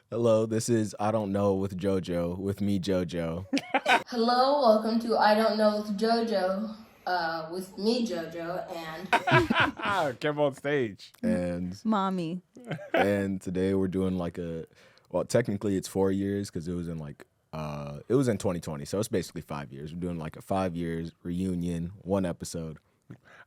Hello, this is I Don't Know with Jojo, with me, Jojo. Hello, welcome to I Don't Know with Jojo, with me, Jojo, and Came on stage. And Mommy. and today we're doing technically it's 4 years because it was in 2020, so it's basically 5 years. We're doing like a 5 years reunion, one episode.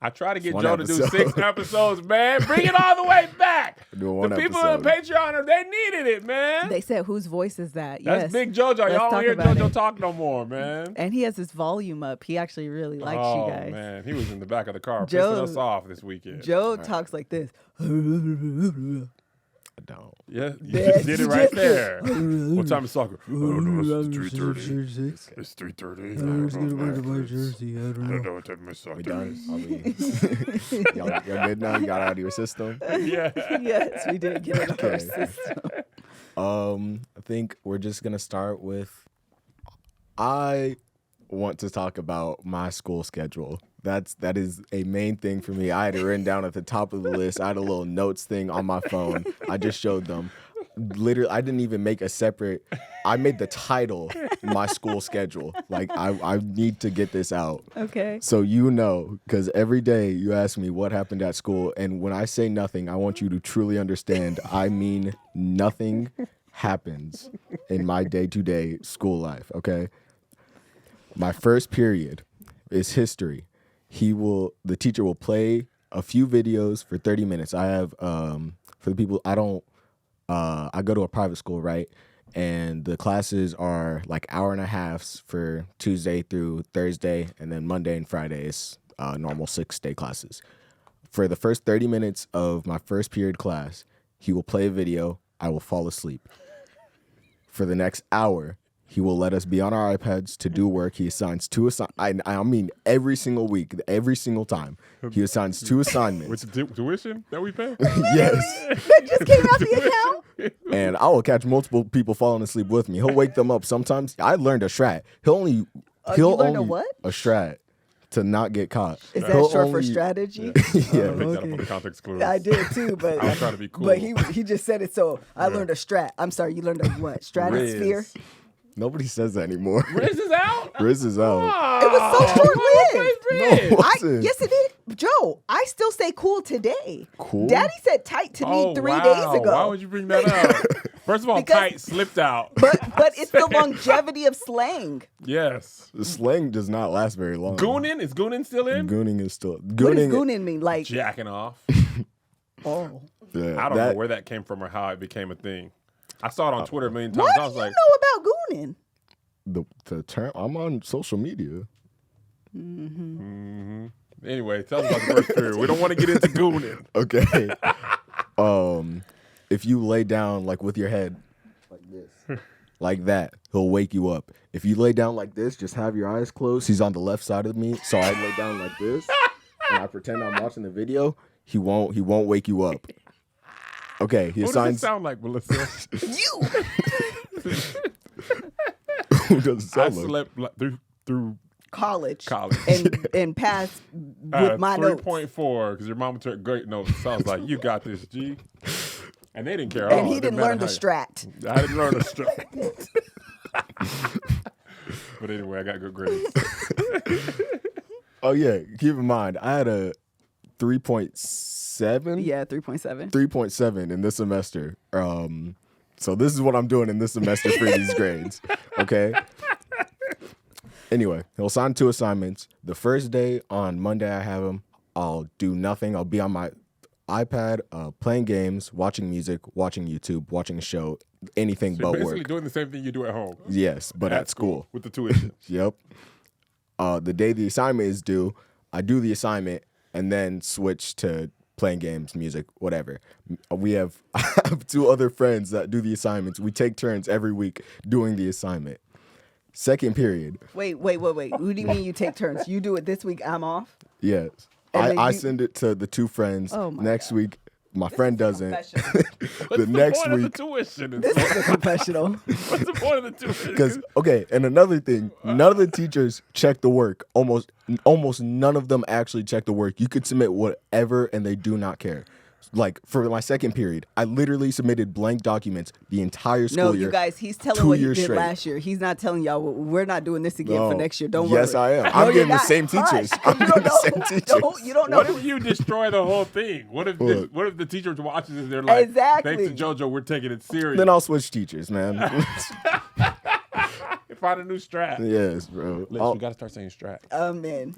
I try to get One Joe to do episode. 6 episodes, man. Bring it all the way back. Doing one The people episode. in Patreon, they needed it, man. They said, whose voice is that? That's Yes. Big Jojo. Let's Y'all don't talk hear about Jojo it. talk no more, man. And he has his volume up. He actually really likes oh, you guys. man. He was in the back of the car Joe- pissing us off this weekend. Joe talks like this. I don't. Yeah, you Yeah, just did it you right just there. What time is soccer? I don't know. It's 3:30. It's 3:30. I don't know what time is soccer We done? is. Are we? y'all good now? You got it out of your system? Yeah. Yes, we did get it out of our Okay. system. I think we're just gonna start with. I want to talk about my school schedule. That is a main thing for me. I had it written down at the top of the list. I had a little notes thing on my phone. I just showed them. Literally, I didn't even make a separate. I made the title my school schedule. Like I need to get this out. Okay. So because every day you ask me what happened at school, and when I say nothing, I want you to truly understand. I mean nothing happens in my day-to-day school life. Okay. My first period is history. The teacher will play a few videos for 30 minutes. I have for the people I go to a private school, right? And the classes are like hour and a half for Tuesday through Thursday, and then Monday and Friday is normal 6-day classes. For the first 30 minutes of my first period class, he will play a video. I will fall asleep. For the next hour, he will let us be on our iPads to do work. He assigns I mean, every single week, every single time, he assigns 2 assignments. With the tuition that we pay? Yes. That just came out the account? And I will catch multiple people falling asleep with me. He'll wake them up. Sometimes I learned a strat. He'll you learned a what? A strat to not get caught. Is that He'll short for only- strategy? Yeah. I picked that up okay. on the context clues. I did too, but I was trying to be cool. But he just said it, so I learned a strat. I'm sorry, you learned a what? Stratosphere? Riz. Nobody says that anymore. Riz is out? Riz is out. It was so short-lived. No. Yes, it is. Joe, I still say cool today. Cool? Daddy said tight to me 3 days ago. Why would you bring that up? First of all, Because- tight slipped out. But it's the longevity of slang. Yes. The slang does not last very long. Goonin? Is Goonin still in? Gooning is still. What does Gooning. goonin mean? Like, Jacking off. oh. Yeah, I don't know where that came from or how it became a thing. I saw it on Twitter a million times. What I do was you like, know about goonin? The term. I'm on social media. anyway, tell us about the first period. We don't want to get into Goonin. Okay. If you lay down like with your head like this, like that, he'll wake you up. If you lay down like this, just have your eyes closed. He's on the left side of me, so I lay down like this, and I pretend I'm watching the video. He won't wake you up. Okay, he What does it assigns. sound like, Melissa? You. Who does it I sound like? slept through College. college. And passed with my notes. 3.4 because your mama took great notes. So I was like, you got this, G. And they didn't care at all. And he It didn't matter learn the how strat. I didn't learn the strat. But anyway, I got good grades. Oh yeah, keep in mind I had a 3.7. Yeah, 3.7. 3.7 in this semester. So this is what I'm doing in this semester for these grades. Okay. Anyway, he'll assign 2 assignments. The first day on Monday, I have him. I'll do nothing. I'll be on my iPad, playing games, watching music, watching YouTube, watching a show, anything You're but basically work. doing the same thing you do at home. Yes, but at school. With the tuition. Yep. The day the assignment is due, I do the assignment and then switch to playing games, music, whatever. I have 2 other friends that do the assignments. We take turns every week doing the assignment. Second period. Wait. Who do you mean you take turns? You do it this week, I'm off? Yes. And then I you- send it to the 2 friends. Oh my Next week, my friend doesn't. What's the next point week. of the tuition? This is a confessional. What's the point of the tuition? Because and another thing, none of the teachers check the work. Almost none of them actually check the work. You could submit whatever, and they do not care. Like for my second period, I literally submitted blank documents the entire school No, year. you guys, he's telling 2 what he years did straight. last year. He's not telling y'all, we're not doing this again for No. next year. Don't worry. Yes, I am. No, I'm you're getting the not. same Hush, teachers. 'cause I'm you getting don't the know. same teachers. You don't know. What if you destroy the whole thing? What if the teacher watches this? They're like, Exactly. thanks to JoJo, we're taking it serious. Then I'll switch teachers, man. Find a new strat. Yes, bro. Liz, we got to start saying strat. Man.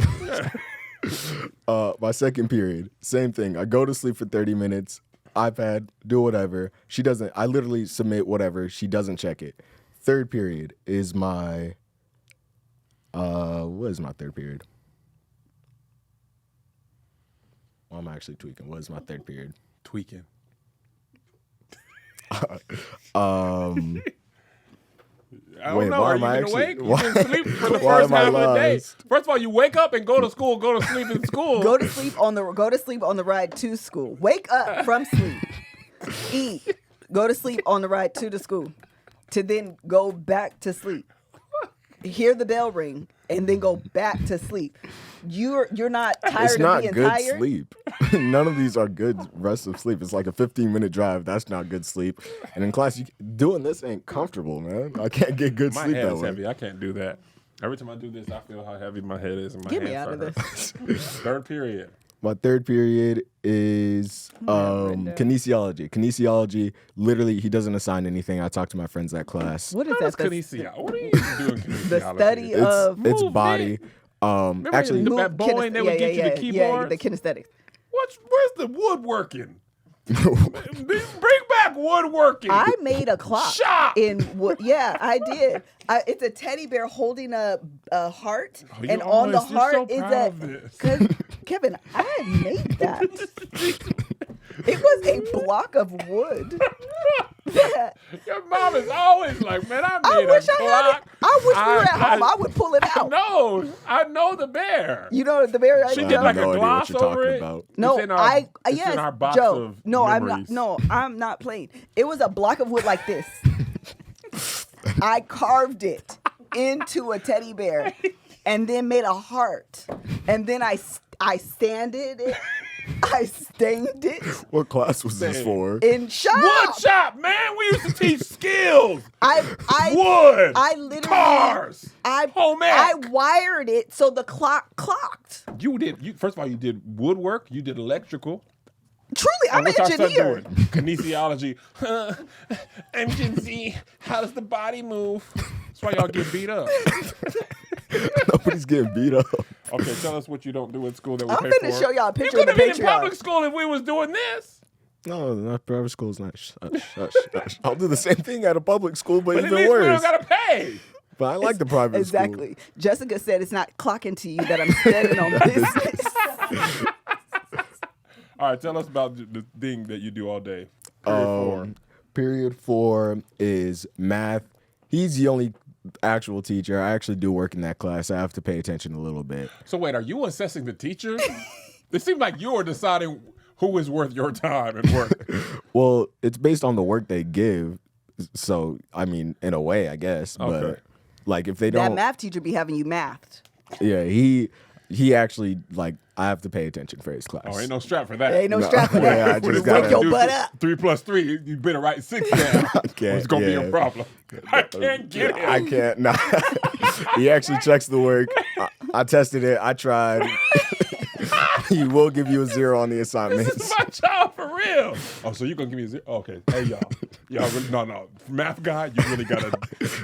My second period, same thing. I go to sleep for 30 minutes, iPad, do whatever. She doesn't, I literally submit whatever. She doesn't check it. Third period is my, what is my third period? Well, I'm actually tweaking. What is my third period? Tweaking. I don't Wait, know. why Are am you I been actually- awake? why- You've been asleep for the why first am I half of the day. lost? First of all, you wake up and go to school. Go to sleep in school. Go to sleep on the ride to school. Wake up from sleep. Eat. Go to sleep on the ride to the school. To then go back to sleep. Hear the bell ring and then go back to sleep. You're not tired It's of not being good tired. sleep. None of these are good rest of sleep. It's like a 15-minute drive. That's not good sleep. And in class, doing this ain't comfortable, man. I can't get good My sleep head that is way. heavy. I can't do that. Every time I do this, I feel how heavy my head is and my Get me hands out of hurt. this. Third period. My third period is kinesiology. Kinesiology, literally, he doesn't assign anything. I talk to my friends at class. What is What is that? kinesiology? What are you doing kinesiology? The study of It's Movement. body. Remember Actually, that Boeing, they would get you the keyboards? the kinesthetics. Where's the woodworking? Bring back woodworking. I made a clock Shop. in wood. Yeah, I did. It's a teddy bear holding a heart, you and on the always- you're heart so is proud a. of this. Cause Kevin, I made that. It was a block of wood. Your mom is always like, man, I I made wish a I had it. clock. I wish we were at home. I would pull it out. I know the bear. You know the bear. She I did have like no a idea what gloss you're talking over it. about. No, It's in our, it's yes, in our box Joe. of No, memories. I'm not playing. It was a block of wood like this. I carved it into a teddy bear, and then made a heart, and then I sanded it. I stained it What class was this for? in shop. Wood shop, man. We used to teach skills. I Wood. I literally Cars. Home I ec. wired it so the clock clocked. First of all, you did woodwork. You did electrical. Truly, I'm an What's our son engineer. doing? Kinesiology. Engine Z. How does the body move? That's why y'all get beat up. Nobody's getting beat up. Okay, tell us what you don't do in school that we I'm pay finna for. show y'all a picture You of the could have been in Patreon. public school if we was doing this. No, not private school's not. Shush. I'll do the same thing at a public school, but But at even least we worse. don't gotta pay. But I like the private Exactly. Jessica said it's not clocking to you that I'm standing on business. All right, tell us about the thing that you do all day. school. Period 4 is math. He's the only actual teacher. I actually do work in that class. I have to pay attention a little bit. So wait, are you assessing the teacher? It seems like you're deciding who is worth your time at work. Well, it's based on the work they give. So, I mean, in a way, I guess. Okay. But, like, if they That don't... math teacher be having you mathed. Yeah, he actually, like, I have to pay attention for his class. Oh, ain't no strap for that. There ain't no No, strap for yeah, I that. just Wake gotta- your butt up. 3 plus 3, you better write 6 down. It's gonna be a yeah. problem. I can't get it. I can't. Nah. He actually checks the work. I tested it. I tried. He will give you a 0 on the This assignments. is my job for real. Oh, so you gonna give me a 0? Okay. Hey y'all really, no. Math guy, you really gotta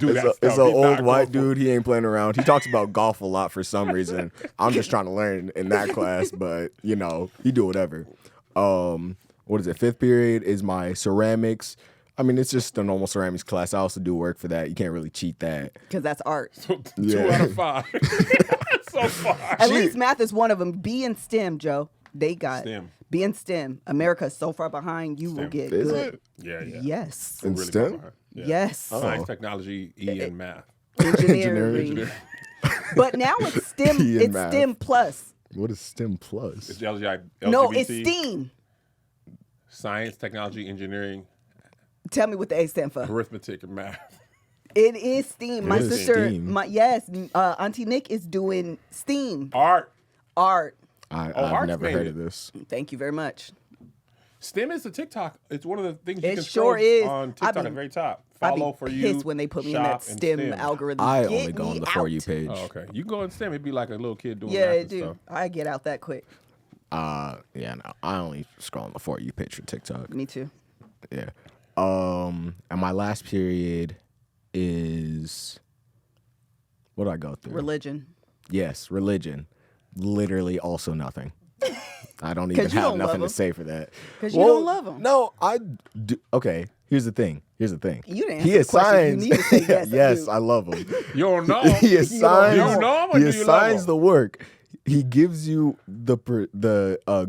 do that stuff. It's an He's old not white going for- dude. He ain't playing around. He talks about golf a lot for some reason. I'm just trying to learn in that class, but you know, he do whatever. What is it? 5th period is my ceramics. I mean, it's just a normal ceramics class. I also do work for that. You can't really cheat that. Because that's art. 2 Yeah. out of 5. So far. At least math is one of them. Be in STEM, Joe. They got STEM. Be in STEM. America's so far behind, you will STEM. get Is good. it? Yeah. Yes. In Really STEM? far behind. Yeah. Yes. Oh. Science, technology, E, and math. Engineering. But now it's STEM. Tea and It's math. STEM plus. What is STEM plus? It's LGBT. No, it's STEAM. Science, technology, engineering, Tell me what the A stand for. arithmetic, and math. It is STEAM. My It is sister, STEAM. Auntie Nick is doing STEAM Art. art. I've arts never made heard it. of this. Thank you very much. STEM is the TikTok. It's one of the things you It can sure scroll is. on TikTok at the very top. I'd be Follow for you. pissed when they put me in that shop, and STEM algorithm. I Get only go me on the out. For You page. Oh, okay. You can go in STEM. It'd be like a little kid doing Yeah, math it and do. stuff. I get out that quick. Yeah, no. I only scroll on the For You page for TikTok. Me too. Yeah. And my last period is what do I go through? Religion. Yes, religion. Literally also nothing. I don't even 'Cause you have don't nothing love to say for that. 'Cause you don't love 'em. No, I do. Okay, here's the thing. You didn't He answer the question. assigns. You need to say yes. I yes, do. I love him. You don't know. He assigns. You don't know him or He do you love assigns him? the work. He gives you the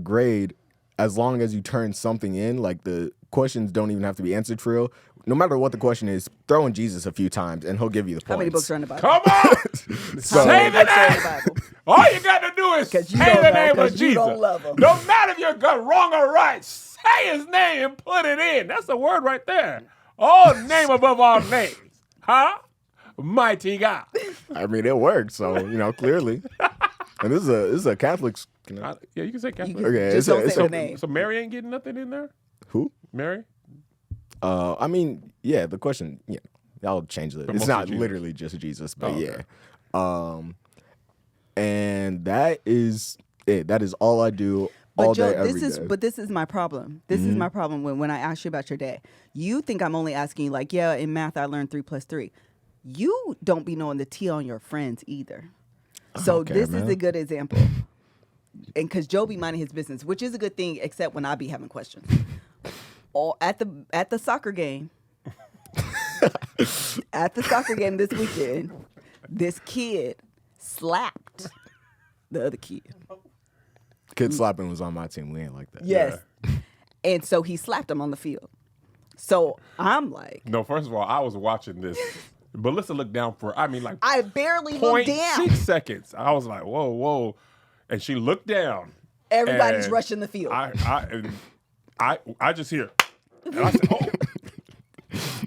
grade as long as you turn something in. Like the questions don't even have to be answered for real. No matter what the question is, throw in Jesus a few times and he'll give you the points. How many books are in the Bible? Come on. So- How many Say the books are in the name. Bible? All you got to do is 'Cause you say don't the know, name 'cause of you Jesus. don't love him. No matter if you're good, wrong or right, say his name and put it in. That's the word right there. All name above all names. Huh? Mighty God. I mean, it works. So clearly. And this is a Catholic. Yeah, you can say Catholic. Okay, Just don't say the name. So Mary ain't getting nothing in there? Who? Mary? I mean, yeah. The question, I'll change it. It's mostly not Jesus. literally just Jesus, but Oh, okay. yeah. And that is it. That is all I do But all Joe, day, every day. this is my problem. This is my problem when I ask you about your day. You think I'm only asking you like, yeah, in math I learned 3 + 3. You don't be knowing the T on your friends either. So Okay, this man. is a good example. And because Joe be minding his business, which is a good thing, except when I be having questions. At the soccer game, this weekend, this kid slapped the other kid. Kid slapping was on my team. We ain't like that. Yes. And so he slapped him on the field. So I'm like, No, first of all, I was watching this. Melissa looked down for, I barely looked down. 0.6 seconds. I was like, whoa, whoa. And she looked down. Everybody's and rushing the field. I just hear, and I said, oh.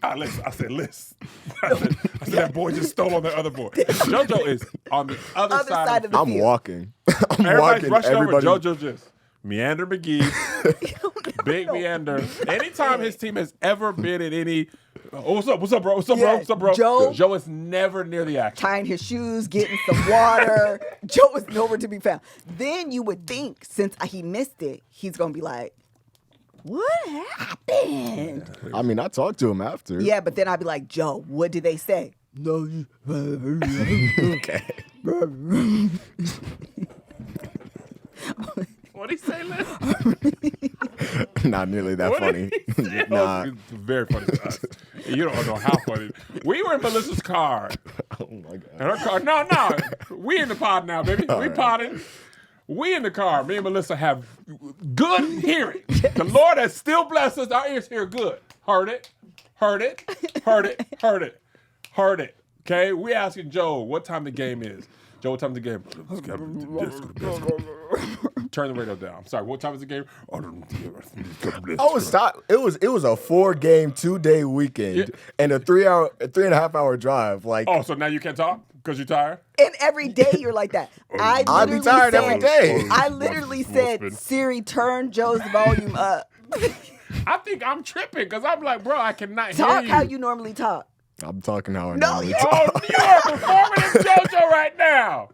I said, listen. I said, that boy just stole on the other boy. Jojo is on the other side of the the I'm field. walking. Everybody's rushing Everybody. over. Jojo just Meander McGee, big Meander. Anytime his team has ever been in any, what's up, bro? What's up, bro? Yeah, What's up, bro? Joe is never near the action. tying his shoes, getting some water. Joe was nowhere to be found. Then you would think, since he missed it, he's going to be like, what happened? I mean, I talked to him after. Yeah, but then I'd be like, Joe, what did they say? No. Okay. What'd he say, Liz? Not nearly that funny. Nah. It's very funny to us. You don't know how funny. We were in Melissa's car. Oh my god. And her car, no. We in the pod now, baby. We podding. We in the car. Me and Melissa have good hearing. The Lord has still blessed us. Our ears hear good. Heard it. Okay? We asking Joe what time the game is. Joe, what time is the game? Turn the radio down. I'm sorry, what time is the game? I was stopped. It was a 4-game 2-day weekend and a 3.5 hour drive. Like, Oh, so now you can't talk because you're tired? And every day you're like that. I'd be tired every day. I literally said, Siri, turn Joe's volume up. I think I'm tripping because I'm like, bro, I cannot hear Talk you. how you normally talk. I'm talking how I No, normally you- talk. Oh, you are performing in JoJo right now.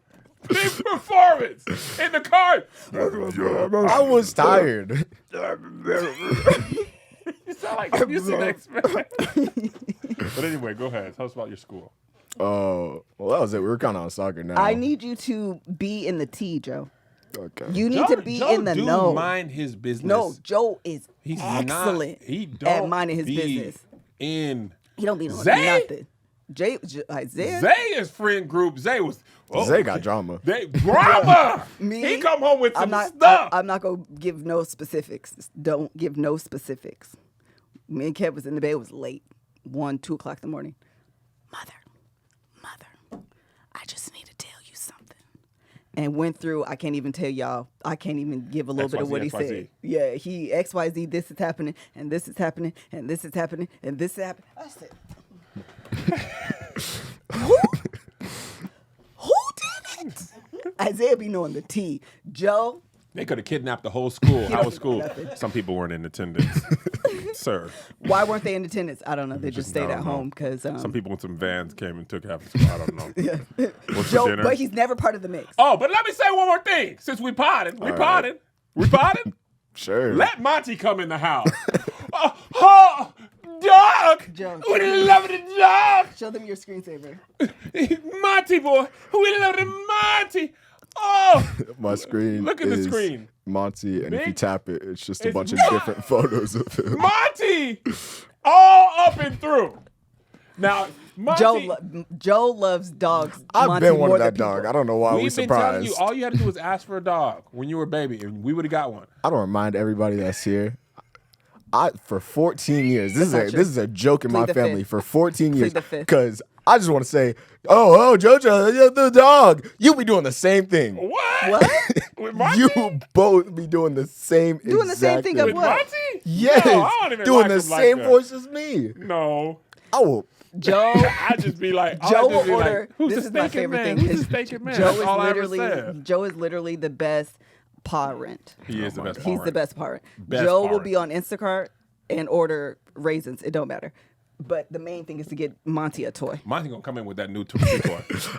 Big performance in the car. I was tired. You sound like you see next man. But anyway, go ahead. Tell us about your school. Oh, well, that was it. We were kind of on soccer now. I need you to be in the T, Joe. Okay. You need to be in the know. Mind his business. No, Joe is He's excellent not. He at don't minding his be business. In He don't be knowing Zay? nothing. Isaiah? Zay's friend group. Zay was. Zay got drama. Drama. Me? He come home with some I'm stuff. not gonna give no specifics. Don't give no specifics. Me and Kev was in the bed. It was late, 1, 2 o'clock in the morning. Mother, I just need to tell you something. And went through. I can't even tell y'all. I can't even give a little bit of what he XYZ. said. Yeah, he XYZ. This is happening, and this is happening, and this is happening, and this is happening. I said, who did it? Isaiah be knowing the T. Joe, They could have kidnapped the whole school. How was school? nothing. Some people weren't in attendance. Sir. Why weren't they in attendance? I don't know. They just I stayed don't at know. home because Some people with some vans came and took half the school. I don't know. What's for Joe, dinner? but he's never part of the mix. Oh, but let me say one more thing. Since we potted. All right. Sure. Let Monty come in the house. Oh, dog. Joe. We love the dog. Show them your screensaver. Monty boy. We love the Monty. Oh, My screen. Look at the is screen. Monty, and if you Big- tap it, it's just a it's bunch of Mon- different photos of him. Monty. All up and through. Now, Monty. Joe loves dogs. I've Monty, been one more of than that dog. people. I don't know why we're We've been telling you, surprised. all you had to do was ask for a dog when you were a baby, and we would have got one. I don't remind everybody that's here. For 14 years, this not is true. a joke in Plead my the family. fifth. For 14 years, the fifth. because I just want to say, oh, Jojo, you're the dog. You be doing the same thing. What? What? With Monty? You both be doing the same. Doing the same exact thing of With what? Monty? Yes, No, I don't even doing like the him like same that. voice as me. No. I will. Joe. I just be like, Joe will order. Like, who's This the is my thinking favorite man? thing. Who's is the thinking man? Joe That's is all I ever literally said. Joe is literally the best parent. He is the best He's parent. the best parent. Best Joe will parent. be on Instacart and order raisins. It don't matter. But the main thing is to get Monty a toy. Monty gonna come in with that new toy.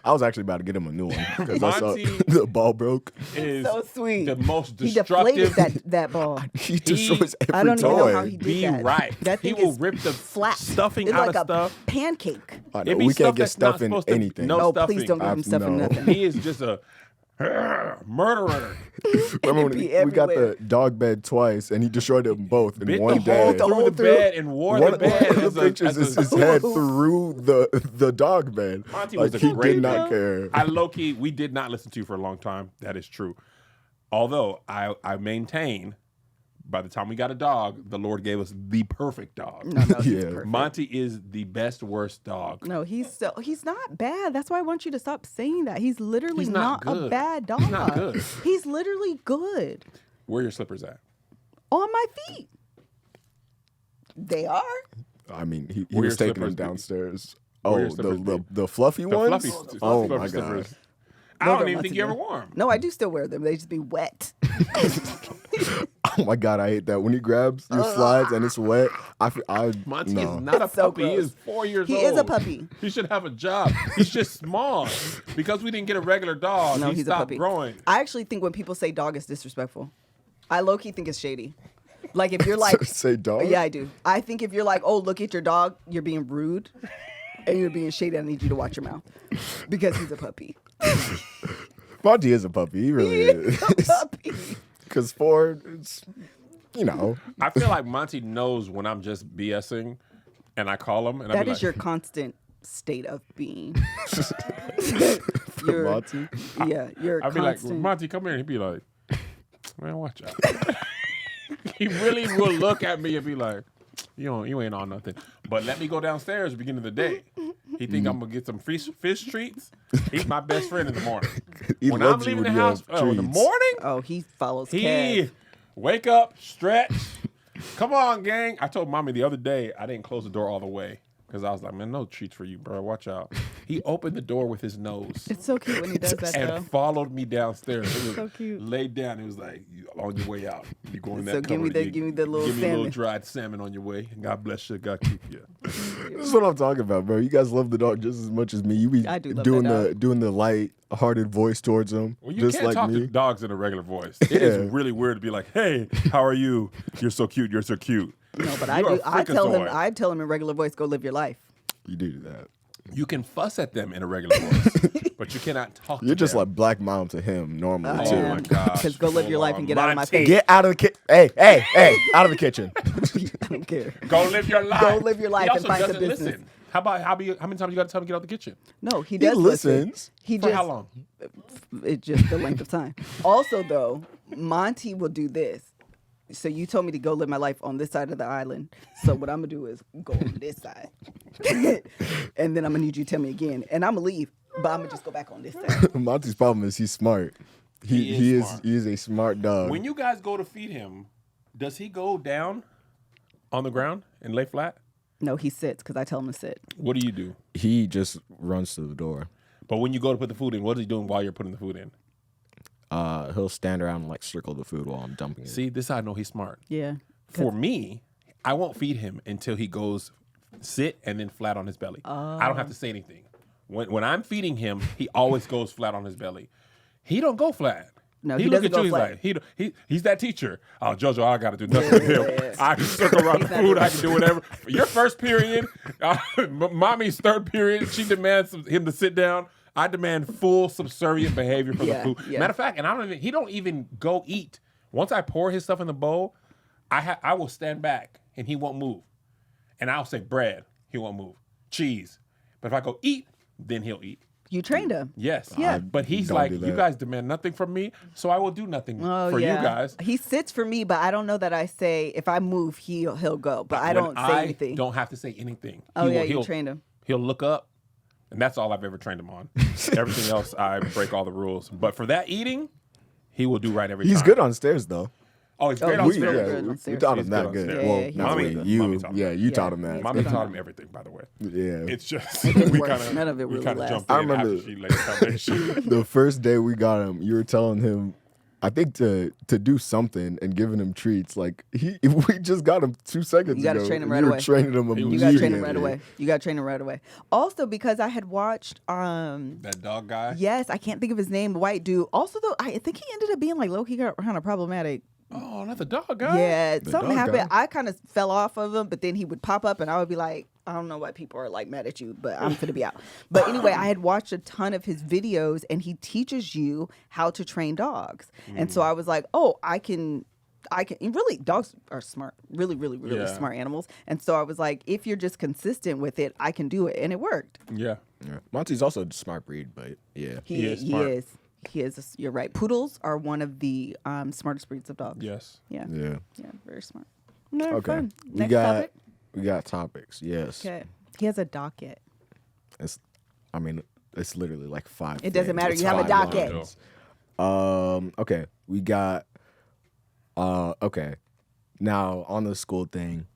I was actually about to get him a new one because I saw Monty the ball broke. Is So sweet. the most He destructive. deflated that ball. He destroys every I don't even toy. know how he did Be that. right. That He thing will is rip the flat stuffing it's out like of a stuff. pancake. I know, It be we stuff can't get that's not stuff in supposed to- anything. no Oh, stuffing. please don't give him stuff in No. nothing. He is just a murderer. Remember when be we got everywhere. the dog bed twice and he destroyed them both in Bit one the hole day? through the bed and wore One the of bed the as a, pictures is his head through the dog bed. Monty Like was a he great did not dog. care. I low key, we did not listen to you for a long time. That is true. Although I maintain, by the time we got a dog, the Lord gave us the perfect dog. No, he's Yeah. perfect. Monty is the best worst dog. No, he's not bad. That's why I want you to stop saying that. He's literally He's not a good. bad dog. He's not good. He's literally good. Where are your slippers at? On my feet. They are. I mean, he Where was your taking them slippers be? downstairs. Where Oh, your slippers be? the fluffy The ones? fluffy, Oh fluffy my god! slippers. I Those don't are even think you ever Monty. wore them. No, I do still wear them. They just be wet. Oh my god! I hate that when he grabs your slides and it's wet. Monty no. is not a It's so puppy. He gross. is 4 years He old. is a puppy. He should have a job. He's just small. Because we didn't get a regular dog, No, he he's a stopped puppy. growing. I actually think when people say dog is disrespectful. I low key think it's shady. Like if you're like, Say dog. yeah, I do. I think if you're like, oh, look at your dog, you're being rude, and you're being shady. I need you to watch your mouth because he's a puppy. Monty is a puppy. He really is. He's a puppy. Because Ford, it's I feel like Monty knows when I'm just BSing, and I call him, and I That be is like, your constant state of being. for You're- Monty. Yeah, you're I'd be like, constant. Monty, come here. He'd be like, man, watch out. He really will look at me and be like, you ain't on nothing. But let me go downstairs at the beginning of the day. He think I'm gonna get some fish treats. He's my best friend in the morning. He When I'm loves you leaving when the you house have in the treats. morning, Oh, he follows he Kev. wake up, stretch. Come on, gang. I told mommy the other day I didn't close the door all the way because I was like, man, no treats for you, bro. Watch out. He opened the door with his nose It's so cute when he does that, though. and followed me downstairs. It was So cute. laid down. It was like, on your way out, you go in that So give me cupboard, the- give me the little give me a little salmon. dried salmon on your way. God bless you. God keep you. This is what I'm talking about, bro. You guys love the dog just as much as me. You be I do love doing that doing the light-hearted voice towards him, Well, you just can't like talk me. to dogs in a regular voice. It is Yeah. really weird to be like, hey, how are you? You're so cute. You're so cute. No, but You're a I tell him. freakazoid. I tell him in regular voice, go live your life. You do that. You can fuss at them in a regular voice, but you cannot talk You're to just them. like black mom to him normally Oh too. my gosh. Because go live your Hold life on. and get out of my Monty. face. Get out of the kitchen. Hey, out of the kitchen. I don't care. Go live your life. Go live your life He and also find some doesn't business. listen. How many times you got to tell him to get out the kitchen? No, he He does listen. listens. He For just how long? it's just the length of time. Also, though, Monty will do this. So you told me to go live my life on this side of the island. So what I'm gonna do is go on this side, and then I'm gonna need you to tell me again, and I'm gonna leave, but I'm gonna just go back on this side. Monty's problem is he's smart. He is smart. He is a smart dog. When you guys go to feed him, does he go down on the ground and lay flat? No, he sits because I tell him to sit. What do you do? He just runs to the door. But when you go to put the food in, what is he doing while you're putting the food in? he'll stand around and like circle the food while I'm dumping it. See, this is how I know he's smart. Yeah. For me, I won't feed him until he goes sit and then flat on his belly. I don't have to say anything. When I'm feeding him, he always goes flat on his belly. He don't go flat. No, he he look doesn't at go you. flat. He's like he's that teacher. Oh, Jojo, I got to do nothing with him. I can circle around the food. I can do whatever. Your first period, mommy's third period, she demands him to sit down. I demand full subservient behavior for the food. Yeah. Matter of fact, and he don't even go eat. Once I pour his stuff in the bowl, I will stand back and he won't move. And I'll say bread, he won't move. Cheese. But if I go eat, then he'll eat. You trained him. Yes. Yeah. But he's Don't like, do you that. guys demand nothing from me, so I will do nothing Oh, for yeah. you guys. He sits for me, but I don't know that I say if I move, he'll go. But I don't say anything. Don't have to say anything. Oh, yeah, he'll you trained him. He'll look up, and that's all I've ever trained him on. Everything else, I break all the rules. But for that eating, he will do right every time. He's good on stairs though. Oh, he's great on he's stairs. very good we upstairs. taught him He's that good on good. stairs. Well, Yeah, not Mommy- we. Mommy You, taught him. yeah, you taught him that. Mommy taught him everything, by the way. Yeah. It's just didn't we work. kind of None of it really lasted. jumped I in remember- after she laid the foundation. The first day we got him, you were telling him, I think to do something and giving him treats. Like we just got him 2 seconds You gotta ago. train him and right you away. were training him You immediately. You gotta train him right away. You gotta train him right away. Also, because I had watched That dog guy. yes, I can't think of his name, the white dude. Also though, I think he ended up being like low key kind of problematic. Oh, not the dog guy. Yeah, The something dog happened. guy. I kind of fell off of him, but then he would pop up and I would be like, I don't know why people are like mad at you, but I'm gonna be out. But anyway, I had watched a ton of his videos and he teaches you how to train dogs. And so I was like, oh, I can and really dogs are smart, really Yeah. smart animals. And so I was like, if you're just consistent with it, I can do it. And it worked. Yeah. Yeah. Monty's also a smart breed, but yeah. He is smart. He is. You're right. Poodles are one of the smartest breeds of dogs. Yes. Yeah. Yeah. Yeah. Very smart. No, Okay. fun. We Next got topic. we got topics. Yes. Okay. He has a docket. It's literally like 5. It doesn't things. matter. It's You have a 5 docket. lines. Okay. We got okay. Now on the school thing,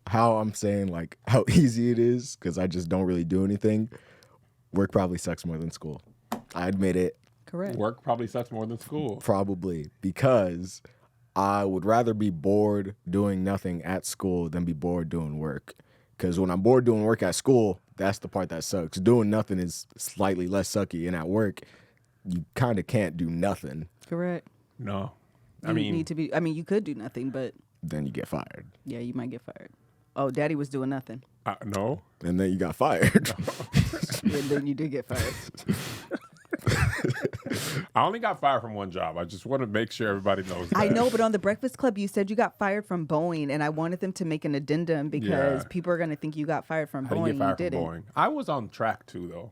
how I'm saying like how easy it is because I just don't really do anything. Work probably sucks more than school. I admit it. Correct. Work probably sucks more than school. Probably because I would rather be bored doing nothing at school than be bored doing work. Because when I'm bored doing work at school, that's the part that sucks. Doing nothing is slightly less sucky. And at work, you kind of can't do nothing. Correct. No. You need to be. I mean, you could do nothing, but Then you get fired. yeah, you might get fired. Oh, Daddy was doing nothing, No. And then you got fired. and then you did get fired. I only got fired from one job. I just want to make sure everybody knows that. I know, but on the Breakfast Club, you said you got fired from Boeing, and I wanted them to make an addendum because Yeah. people are going to think you got fired from I didn't Boeing. get fired You from didn't. Boeing. I was on track too, though.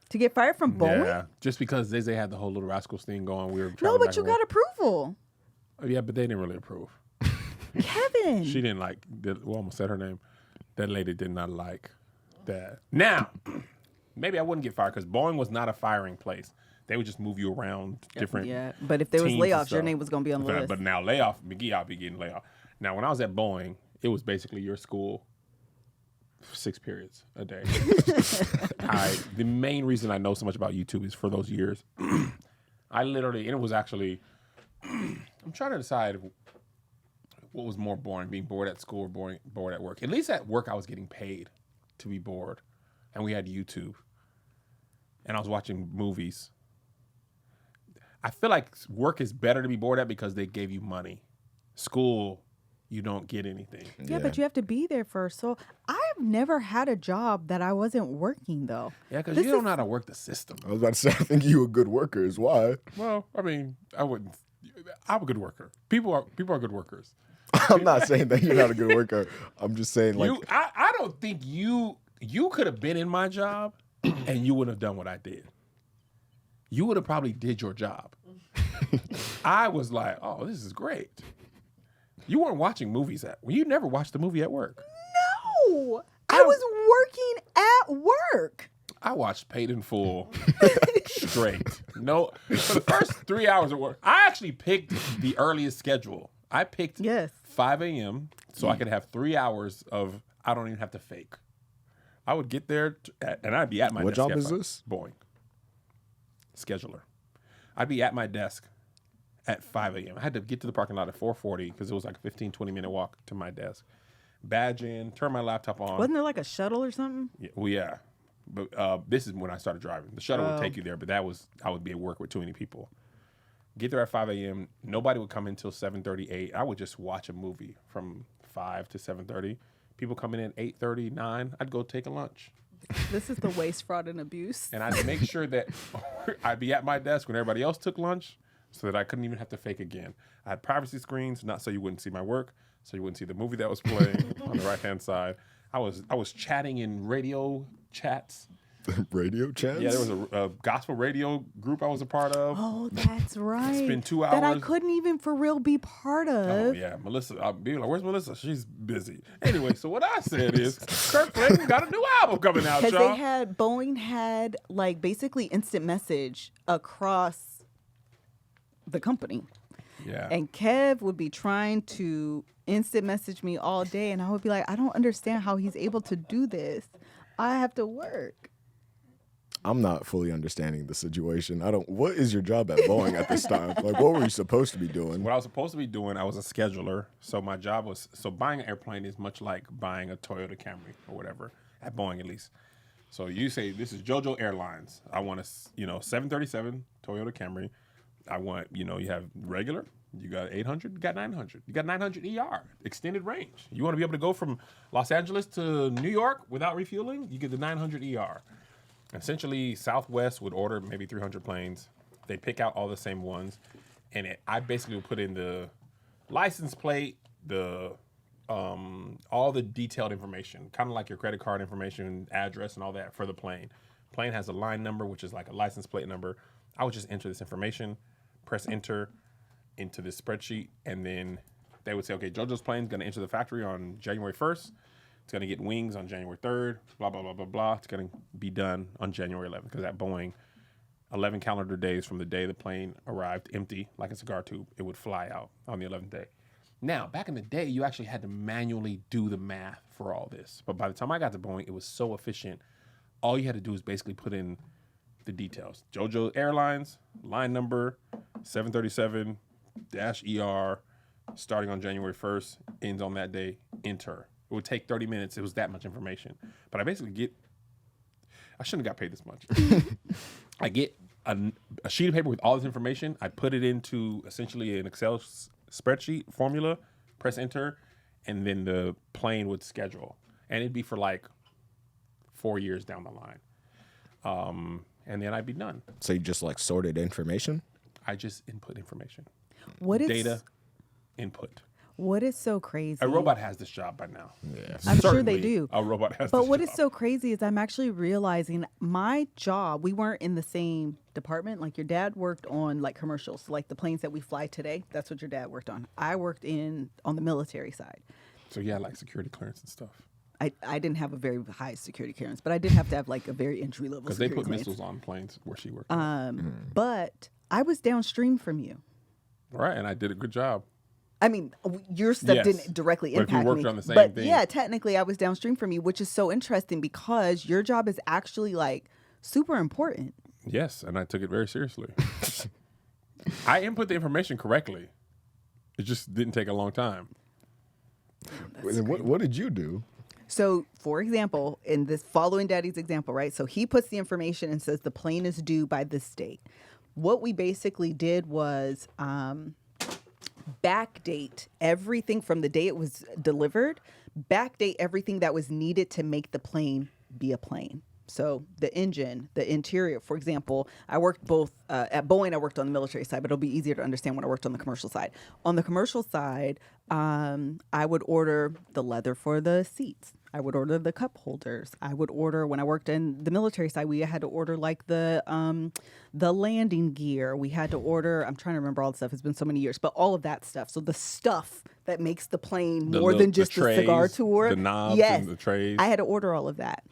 To get fired from Boeing? Yeah, just because they had the whole Little Rascals thing going. We were No, traveling but back you and got forth. approval. Yeah, but they didn't really approve. Kevin. She didn't like. Well, almost said her name. That lady did not like that. Now, maybe I wouldn't get fired because Boeing was not a firing place. They would just move you around different. Yeah, but if there was teams and layoffs, your stuff. name was going to be on the list. But now layoff, McGee, I'll be getting laid off. Now, when I was at Boeing, it was basically your school, 6 periods a day. The main reason I know so much about YouTube is for those years. I literally, and it was actually, I'm trying to decide what was more boring, being bored at school or bored at work. At least at work, I was getting paid to be bored, and we had YouTube, and I was watching movies. I feel like work is better to be bored at because they gave you money. School, you don't get anything. Yeah, but you have to be there first. So I've never had a job that I wasn't working, though. Yeah, because This you don't is- know how to work the system. I was about to say, I think you a good worker is why. Well, I mean, I wouldn't. I'm a good worker. People are good workers. I'm not saying that you're not a good worker. I'm just saying like I don't think you could have been in my job and you wouldn't have done what I did. You would have probably did your job. I was like, oh, this is great. You weren't watching movies you never watched a movie at work. No, I was working at work. I watched Paid in Full straight. No, for the first 3 hours of work, I actually picked the earliest schedule. I picked Yes. 5 a.m. so I could have 3 hours of I don't even have to fake. I would get there and I'd be at my What desk. job is this? Boeing. Scheduler. I'd be at my desk at 5 a.m. I had to get to the parking lot at 4:40 because it was like a 15, 20-minute walk to my desk. Badge in, turn my laptop on. Wasn't there like a shuttle or something? Yeah, well, yeah. But this is when I started driving. The shuttle would take you there, but I would be at work with too many people. Get there at 5 a.m. Nobody would come in until 7:38. I would just watch a movie from 5 to 7:30. People coming in 8:30, 9. I'd go take a lunch. This is the waste, fraud, and abuse. And I'd make sure that I'd be at my desk when everybody else took lunch so that I couldn't even have to fake again. I had privacy screens, not so you wouldn't see my work, so you wouldn't see the movie that was playing on the right-hand side. I was chatting in radio chats. Radio chats? Yeah, there was a gospel radio group I was a part of. Oh, that's right. Spend 2 hours. That I couldn't even for real be part of. Oh, yeah. Melissa, I'll be like, where's Melissa? She's busy. Anyway, so what I said is, Kirk Franklin got a new album coming out, Because y'all. Boeing had like basically instant message across the company. Yeah. And Kev would be trying to instant message me all day. And I would be like, I don't understand how he's able to do this. I have to work. I'm not fully understanding the situation. What is your job at Boeing at this time? Like, what were you supposed to be doing? What I was supposed to be doing, I was a scheduler. So my job was, buying an airplane is much like buying a Toyota Camry or whatever, at Boeing at least. So you say, this is Jojo Airlines. I want a, 737 Toyota Camry. I want, you have regular, you got 800, you got 900. You got 900 ER, extended range. You want to be able to go from Los Angeles to New York without refueling? You get the 900 ER. Essentially, Southwest would order maybe 300 planes. They pick out all the same ones. And I basically would put in the license plate, all the detailed information, kind of like your credit card information, address, and all that for the plane. Plane has a line number, which is like a license plate number. I would just enter this information, press enter into this spreadsheet, and then they would say, okay, Jojo's plane's going to enter the factory on January 1st. It's going to get wings on January 3rd, blah, blah, blah, blah, blah. It's going to be done on January 11th because at Boeing, 11 calendar days from the day the plane arrived empty, like a cigar tube, it would fly out on the 11th day. Now, back in the day, you actually had to manually do the math for all this. But by the time I got to Boeing, it was so efficient. All you had to do is basically put in the details. Jojo Airlines, line number, 737-ER, starting on January 1st, ends on that day, enter. It would take 30 minutes. It was that much information. But I basically I shouldn't have got paid this much. I get a sheet of paper with all this information. I put it into essentially an Excel spreadsheet formula, press enter, and then the plane would schedule. And it'd be for like 4 years down the line. And then I'd be done. So you just like sorted information? I just input information. What is Data input. What is so crazy? A robot has this job by now. Yeah. I'm sure they Certainly, do. A robot has But this what job. is so crazy is I'm actually realizing my job, we weren't in the same department. Like your dad worked on like commercials, like the planes that we fly today. That's what your dad worked on. I worked on the military side. So yeah, like security clearance and stuff. I didn't have a very high security clearance, but I did have to have like a very entry level Because they security put clearance. missiles on planes where she worked. But I was downstream from you. Right, and I did a good job. I mean, your stuff Yes. didn't directly But if you impact worked me. on the same but thing- yeah, technically I was downstream from you, which is so interesting because your job is actually like super important. Yes, and I took it very seriously. I input the information correctly. It just didn't take a long time. What did you do? So, for example, in this following Daddy's example, right? So he puts the information and says the plane is due by this date. What we basically did was backdate everything from the day it was delivered, backdate everything that was needed to make the plane be a plane. So the engine, the interior, for example, I worked both at Boeing. I worked on the military side, but it'll be easier to understand when I worked on the commercial side. On the commercial side, I would order the leather for the seats. I would order the cup holders. I would order, when I worked in the military side, we had to order like the landing gear. We had to order, I'm trying to remember all the stuff. It's been so many years, but all of that stuff. So the stuff that makes the plane more than just the a cigar trays, tour. the knobs yes, and the trays. I had to order all of that.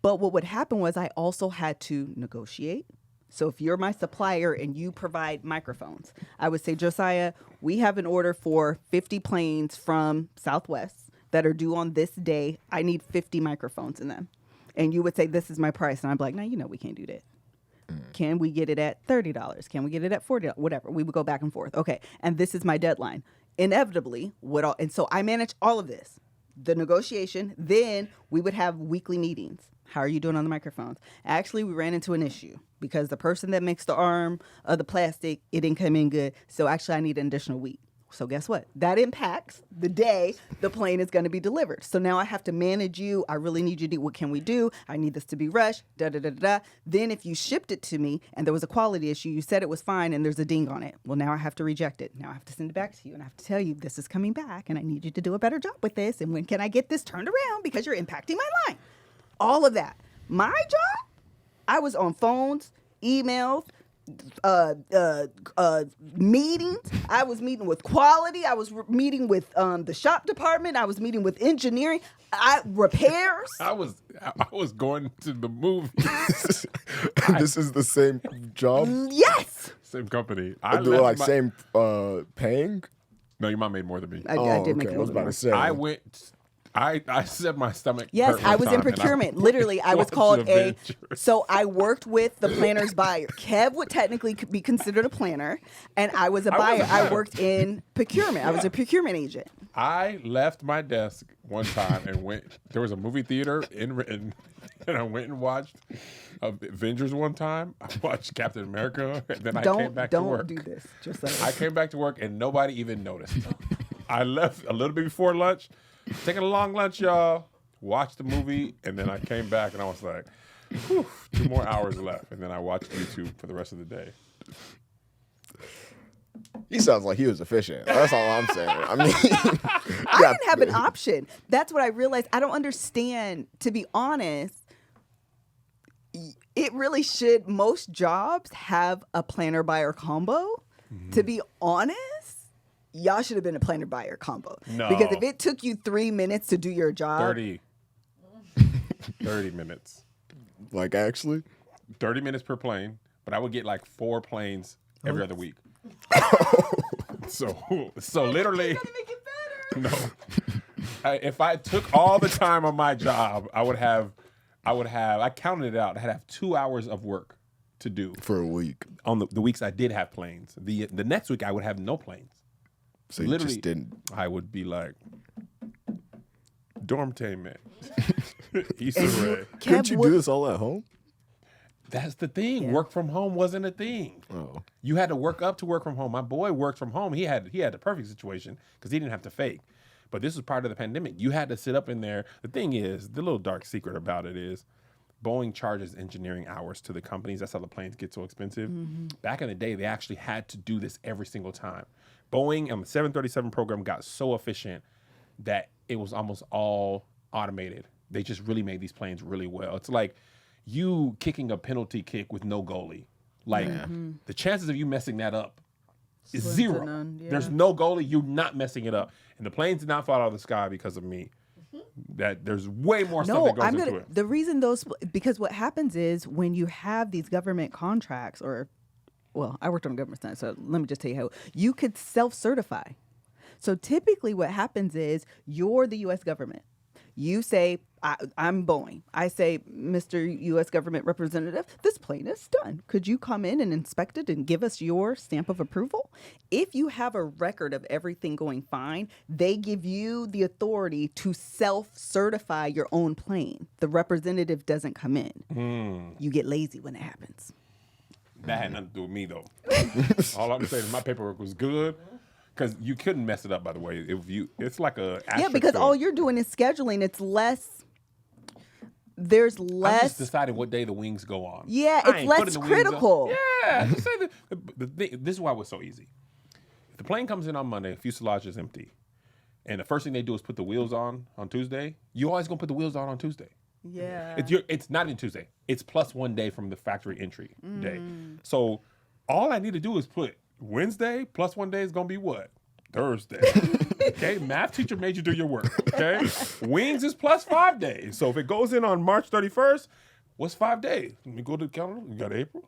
But what would happen was I also had to negotiate. So if you're my supplier and you provide microphones, I would say, Josiah, we have an order for 50 planes from Southwest that are due on this day. I need 50 microphones in them. And you would say, this is my price. And I'm like, no, we can't do that. Can we get it at $30? Can we get it at $40? Whatever. We would go back and forth. Okay. And this is my deadline. Inevitably, and so I manage all of this, the negotiation. Then we would have weekly meetings. How are you doing on the microphones? Actually, we ran into an issue because the person that makes the arm of the plastic, it didn't come in good. So actually, I need an additional week. So guess what? That impacts the day the plane is going to be delivered. So now I have to manage you. I really need you to do, what can we do? I need this to be rushed, da-da-da-da-da. Then if you shipped it to me and there was a quality issue, you said it was fine and there's a ding on it. Well, now I have to reject it. Now I have to send it back to you and I have to tell you this is coming back and I need you to do a better job with this. And when can I get this turned around because you're impacting my line? All of that. My job, I was on phones, emails, meetings. I was meeting with quality. I was meeting with the shop department. I was meeting with engineering. Repairs. I was going to the movies. This is the same job? Yes. Same company. Same paying? No, your mom made more than me. I did make it. I was about to say. I said my stomach. Yes, hurt I one was in time, and procurement. Literally, I was watched called Avengers. So I worked with the planner's buyer. Kev would technically be considered a planner, and I was a buyer. I worked in procurement. I was a procurement agent. I left my desk one time and went. There was a movie theater in Renton, and I went and watched Avengers one time. I watched Captain America, and then I came back to work. Don't do this. Just like I came back to work, and nobody even noticed. I left a little bit before lunch. Taking a long lunch, y'all. Watched the movie, and then I came back, and I was like, whew, 2 more hours left. And then I watched YouTube for the rest of the day. He sounds like he was efficient. That's all I'm saying. I mean, I didn't have an option. That's what I realized. I don't understand, to be honest. It really should. Most jobs have a planner buyer combo. Mm-hmm. To be honest, y'all should have been a planner buyer combo. No. Because if it took you 3 minutes to do your job. 30 minutes. Like, actually? 30 minutes per plane, but I would get like 4 planes every other week. So literally. Make it better. No. If I took all the time on my job, I counted it out. I'd have 2 hours of work to do. For a week. On the weeks I did have planes. The next week I would have no planes. So you literally, just didn't. I would be like, dormtainment. Issa Rae. Couldn't you do this all at home? That's the thing. Yeah. Work from home wasn't a thing. Oh. You had to work up to work from home. My boy worked from home. He had the perfect situation because he didn't have to fake. But this was part of the pandemic. You had to sit up in there. The thing is, the little dark secret about it is Boeing charges engineering hours to the companies. That's how the planes get so expensive. Mm-hmm. Back in the day, they actually had to do this every single time. Boeing on the 737 program got so efficient that it was almost all automated. They just really made these planes really well. It's like you kicking a penalty kick with no goalie. Like the chances of you messing that up is zero. None, yeah. There's no goalie. You're not messing it up. And the planes did not fall out of the sky because of me. That there's way more stuff that goes into it. The reason because what happens is when you have these government contracts I worked on the government side, so let me just tell you how you could self-certify. So typically what happens is you're the U.S. government. You say, I'm Boeing. I say, Mr. U.S. government representative, this plane is done. Could you come in and inspect it and give us your stamp of approval? If you have a record of everything going fine, they give you the authority to self-certify your own plane. The representative doesn't come in. You get lazy when it happens. That had nothing to do with me, though. All I'm saying is my paperwork was good because you couldn't mess it up, by the way. It's like a because all you're doing is scheduling. It's less. There's less. I just decided what day the wings go on. Yeah, it's less critical. Yeah, just say this is why it was so easy. If the plane comes in on Monday, fuselage is empty, and the first thing they do is put the wheels on Tuesday. You always gonna put the wheels on Tuesday. Yeah. It's not in Tuesday. It's plus 1 day from the factory entry day. So all I need to do is put Wednesday plus 1 day is going to be what? Thursday. Okay? Math teacher made you do your work. Okay? Wings is plus 5 days. So if it goes in on March 31st, what's 5 days? Let me go to the calendar. You got April.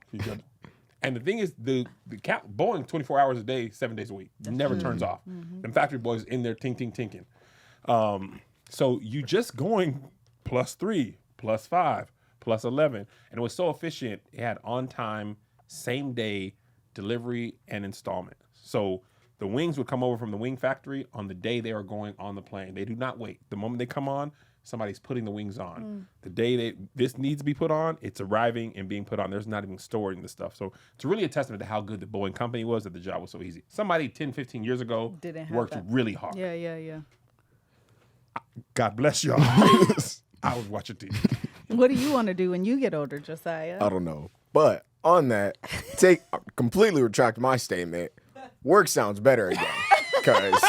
And the thing is, the Boeing 24 hours a day, 7 days a week. Never turns off. Them factory boys in there tinking. So you just going plus 3, plus 5, plus 11. And it was so efficient. It had on-time same day delivery and installment. So the wings would come over from the wing factory on the day they are going on the plane. They do not wait. The moment they come on, somebody's putting the wings on. The day this needs to be put on, it's arriving and being put on. There's not even storing the stuff. So it's really a testament to how good the Boeing company was that the job was so easy. Somebody 10, 15 years ago worked really hard. Yeah. God bless y'all. I was watching TV. What do you want to do when you get older, Josiah? I don't know. But on that, completely retract my statement. Work sounds better again. Because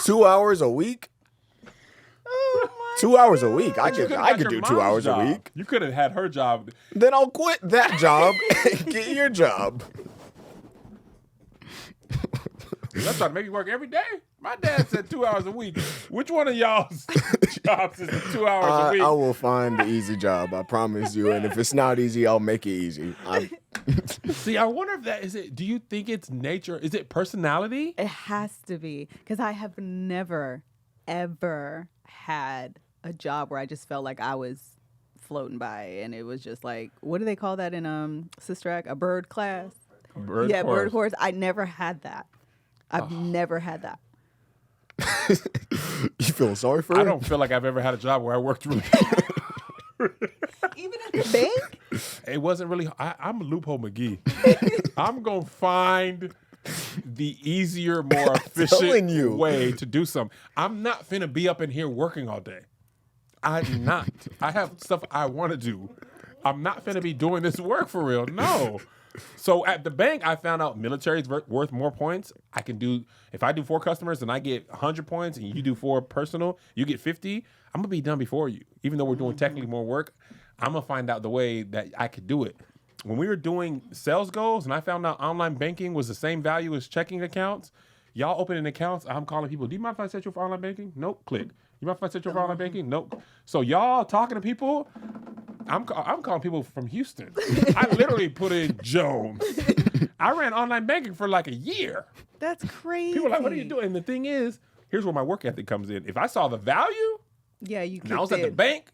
2 hours a week? 2 hours a week. I could do 2 hours a week. You could have had her job. Then I'll quit that job and get your job. I'm trying to make you work every day. My dad said 2 hours a week. Which one of y'all's jobs is 2 hours a week? I will find the easy job. I promise you. And if it's not easy, I'll make it easy. See, I wonder if that is it. Do you think it's nature? Is it personality? It has to be, because I have never, ever had a job where I just felt like I was floating by, and it was just like, what do they call that in Sister Act? A bird class? Bird course. I never had that. I've never had that. You feel sorry for I her? don't feel like I've ever had a job where I worked really hard. Even at the bank? It wasn't really. I'm a loophole McGee. I'm gonna find the easier, more efficient way to do something. I'm not finna be up in here working all day. I'm not. I have stuff I want to do. I'm not finna be doing this work for real. No. So at the bank, I found out military is worth more points. I can do, if I do 4 customers and I get 100 points and you do 4 personal, you get 50, I'm going to be done before you. Even though we're doing technically more work, I'm going to find out the way that I could do it. When we were doing sales goals and I found out online banking was the same value as checking accounts, y'all opening accounts, I'm calling people, do you mind if I set you up for online banking? Nope, click. You mind if I set you up for online banking? Nope. So y'all talking to people, I'm calling people from Houston. I literally put in Jones. I ran online banking for like a year. That's crazy. People are like, what are you doing? And the thing is, here's where my work ethic comes in. If I saw the value, and I was at the bank,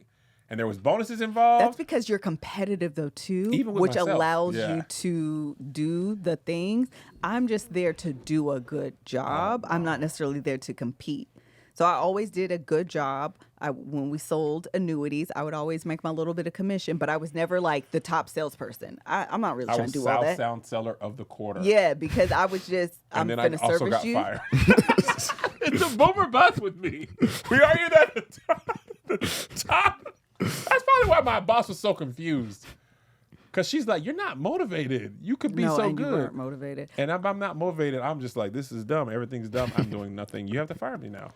and there was bonuses involved. That's because you're competitive though too, Even with which myself. allows you to do the things. I'm just there to do a good job. I'm not necessarily there to compete. So I always did a good job. When we sold annuities, I would always make my little bit of commission, but I was never like the top salesperson. I'm not really trying to do all that. South Sound Seller of the Quarter. Yeah, because I was just, I'm going to service got you. Fired. It's a boomer bust with me. We argued at the top. That's probably why my boss was so confused. Because she's like, you're not motivated. You could be so and good. You weren't motivated. And if I'm not motivated, I'm just like, this is dumb. Everything's dumb. I'm doing nothing. You have to fire me now.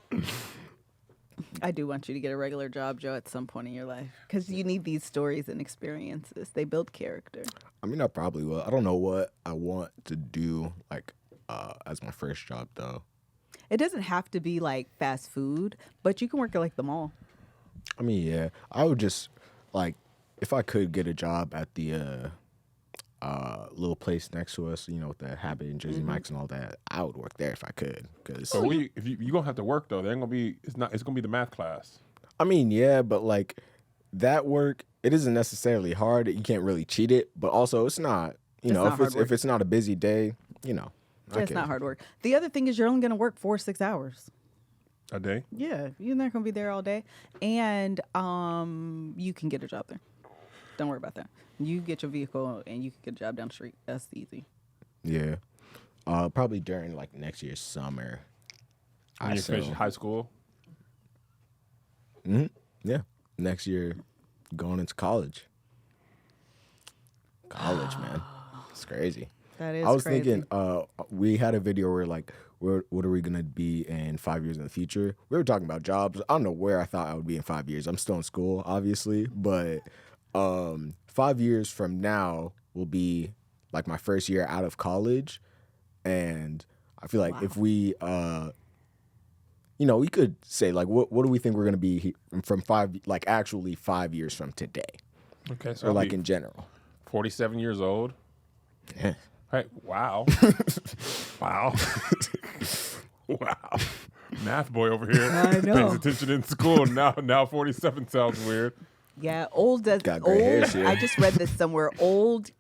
I do want you to get a regular job, Joe, at some point in your life. Because you need these stories and experiences. They build character. I mean, I probably will. I don't know what I want to do, like, as my first job, though. It doesn't have to be, like, fast food, but you can work at, like, the mall. I mean, yeah. I would just, like, if I could get a job at the little place next to us, you know, with the Habit and Jersey Mike's and all that, I would work there if I could. So if you're gonna have to work though, there ain't gonna be. It's gonna be the math class. I mean, yeah, but like that work, it isn't necessarily hard. You can't really cheat it, but also it's not. You know, if it's not a busy day, you know, it's not hard work. The other thing is you're only gonna work 4 or 6 hours a day. Yeah, you're not gonna be there all day, and you can get a job there. Don't worry about that. You get your vehicle and you can get a job down the street. That's easy. Yeah. Probably during like next year's summer. When you finish high school? Mm-hmm. Yeah. Next year, going into college. College, man. It's crazy. That is I was crazy. thinking, we had a video where like, what are we going to be in 5 years in the future? We were talking about jobs. I don't know where I thought I would be in 5 years. I'm still in school, obviously, but 5 years from now will be like my first year out of college. And I feel like if we, you know, we could say like, what do we think we're going to be from actually 5 years from today? Okay. So or like in general. 47 years old. Yeah. Hey, wow. Wow. Wow. Math boy over here. I know. Pays attention in school. Now 47 sounds weird. Yeah, old does Got gray old. hairs here. I just read this somewhere. Old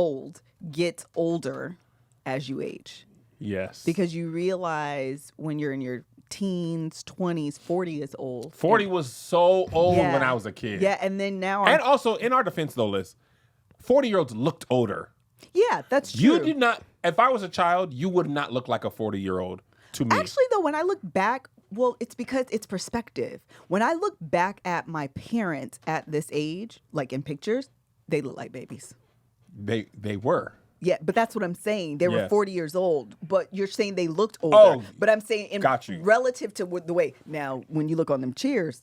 old gets older as you age. Yes. Because you realize when you're in your teens, 20s, 40 is old. 40 was so old Yeah. when I was a kid. Yeah, and then now And also, in our defense, though, Liz, 40-year-olds looked older. yeah, that's true. You did not, if I was a child, you would not look like a 40-year-old to me. Actually, though, when I look back, well, it's because it's perspective. When I look back at my parents at this age, like in pictures, they look like babies. They were. Yeah, but that's what I'm saying. They were Yes. 40 years old, but you're saying they looked older. Oh, but I'm saying in got you. relative to the way. Now, when you look on them Cheers,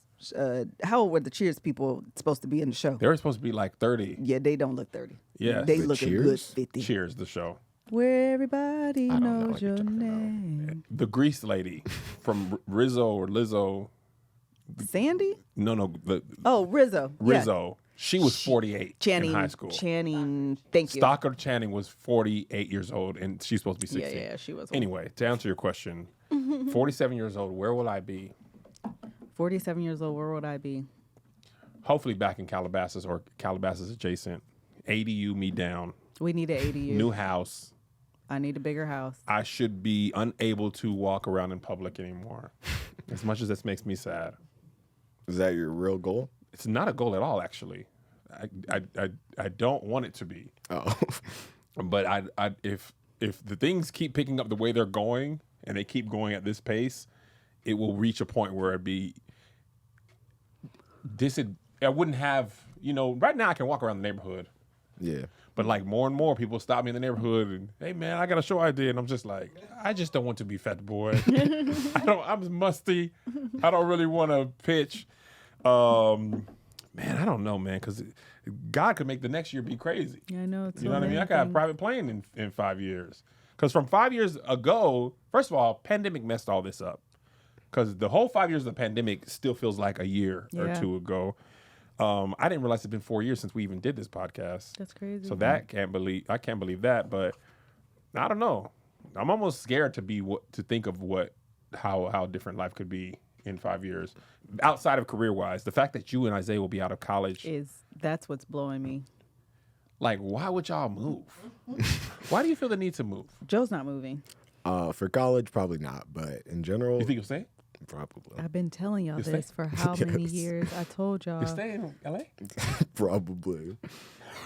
how old were the Cheers people supposed to be in the show? They were supposed to be like 30. Yeah, they don't look 30. Yes. They The look a good Cheers? 50. Cheers, the show. Where everybody don't know knows what you're your talking about. name. The Grease lady from Rizzo or Lizzo. Sandy? No, Oh, Rizzo. Yeah. Rizzo. She was 48 Channing. in high school. Channing. Thank you. Stockard Channing was 48 years old, and she's supposed to be 60. Yeah, she was old. Anyway, to answer your question, 47 years old, where will I be? 47 years old. Where would I be? Hopefully back in Calabasas or Calabasas adjacent. ADU me down. We need an ADU. New house. I need a bigger house. I should be unable to walk around in public anymore. As much as this makes me sad. Is that your real goal? It's not a goal at all, actually. I don't want it to be. Oh. But if the things keep picking up the way they're going and they keep going at this pace, it will reach a point where I wouldn't have, right now I can walk around the neighborhood. Yeah. But like more and more people stop me in the neighborhood and, hey man, I got a show idea, and I'm just like, I just don't want to be fat boy. I'm musty. I don't really want to pitch. Man, I don't know, man, because God could make the next year be crazy. Yeah, I know. It's You know what I mean? I could have a private plane in 5 years. Because from 5 years ago, first of all, pandemic messed all this up. Because the whole 5 years of the pandemic still feels like a year or two ago. I didn't realize it's been 4 years since we even did this podcast. That's crazy. So I can't believe that. But I don't know. I'm almost scared to think of how different life could be in 5 years, outside of career-wise. The fact that you and Isaiah will be out of college that's what's blowing me. Like, why would y'all move? Why do you feel the need to move? Joe's not moving. For college, probably not. But in general, You think you'll stay? probably. I've been telling y'all You this stay? for how many Yes. years? I told y'all. You stay in LA? Probably.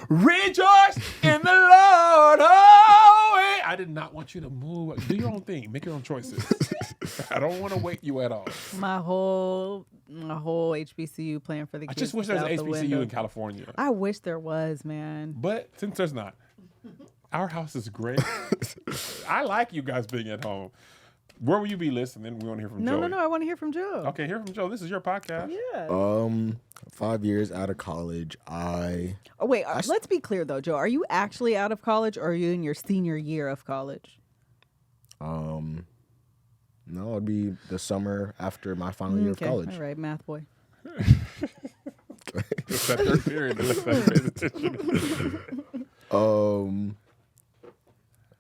Rejoice in the Lord always. I did not want you to move. Do your own thing. Make your own choices. I don't want to wait you at all. My whole HBCU plan for the I kids. just wish is there was out an the HBCU window. in California. I wish there was, man. But since there's not, our house is great. I like you guys being at home. Where will you be listening? We want to hear from Joey. No. I want to hear from Joe. Okay, hear from Joe. This is your podcast. Yeah. 5 years out of college, Oh, wait, let's be clear though, Joe. Are you actually out of college or are you in your senior year of college? no, it'd be the summer after my final year of college. All right, math boy. It's that third period. That pays attention.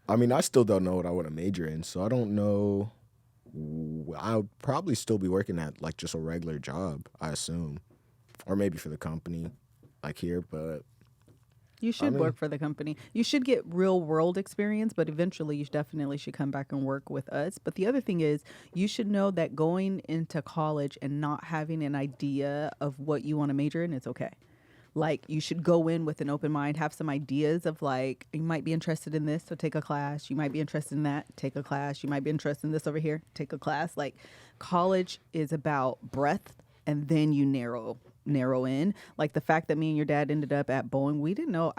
I mean, I still don't know what I want to major in, so I don't know. I'll probably still be working at like just a regular job, I assume, or maybe for the company, like here. But You should work for the company. You should get real world experience, but eventually you definitely should come back and work with us. But the other thing is, you should know that going into college and not having an idea of what you want to major in, it's okay. Like, you should go in with an open mind, have some ideas of like, you might be interested in this, so take a class. You might be interested in that, take a class. You might be interested in this over here, take a class. Like, college is about breadth, and then you narrow in. Like the fact that me and your dad ended up at Boeing, I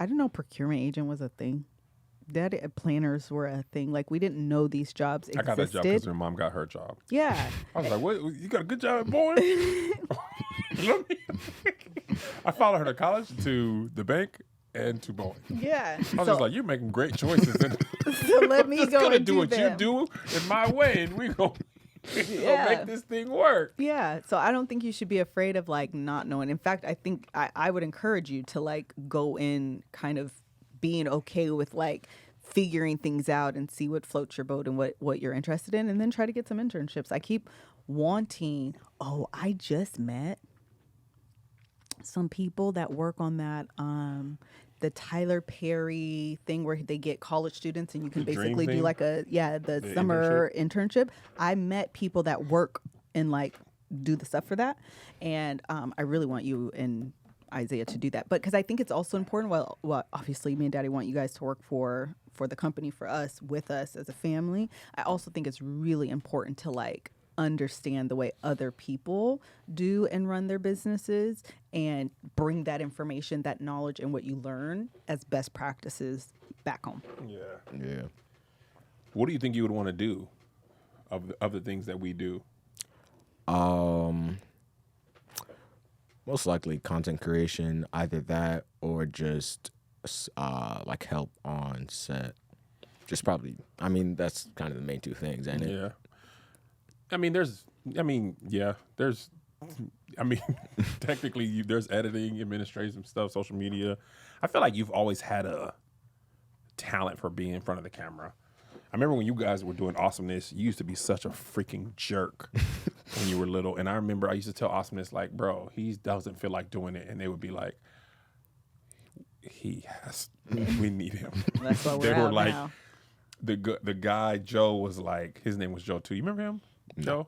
didn't know procurement agent was a thing. Planners were a thing. Like, we didn't know these jobs existed. I got that job because your mom got her job. Yeah. I was like, "What? You got a good job at Boeing?" I followed her to college, to the bank, and to Boeing. Yeah. I was just like, "You're making great choices." And so let me just go gonna and do what them. you do in my way, and we gonna make this thing work. Yeah. So I don't think you should be afraid of like not knowing. In fact, I think I would encourage you to like go in kind of being okay with like figuring things out and see what floats your boat and what you're interested in, and then try to get some internships. I keep wanting, I just met some people that work on that the Tyler Perry thing where they get college students and you can The dream basically do thing? like the summer internship. I met people that work and like do the stuff for that, and I really want you and Isaiah to do that. But because I think it's also important. Well, obviously, me and Daddy want you guys to work for the company, for us, with us as a family. I also think it's really important to like understand the way other people do and run their businesses and bring that information, that knowledge, and what you learn as best practices back home. Yeah. What do you think you would want to do of the things that we do? Most likely content creation, either that or just like help on set. Just probably, I mean, that's kind of the main two things, ain't it? Yeah. Technically, there's editing, administrative stuff, social media. I feel like you've always had a talent for being in front of the camera. I remember when you guys were doing Awesomeness, you used to be such a freaking jerk when you were little. And I remember I used to tell Awesomeness, like, bro, he doesn't feel like doing it. And they would be like, we need him. That's what They we're were out like, now. the guy, Joe, was like, his name was Joe too. You remember him? No. Joe?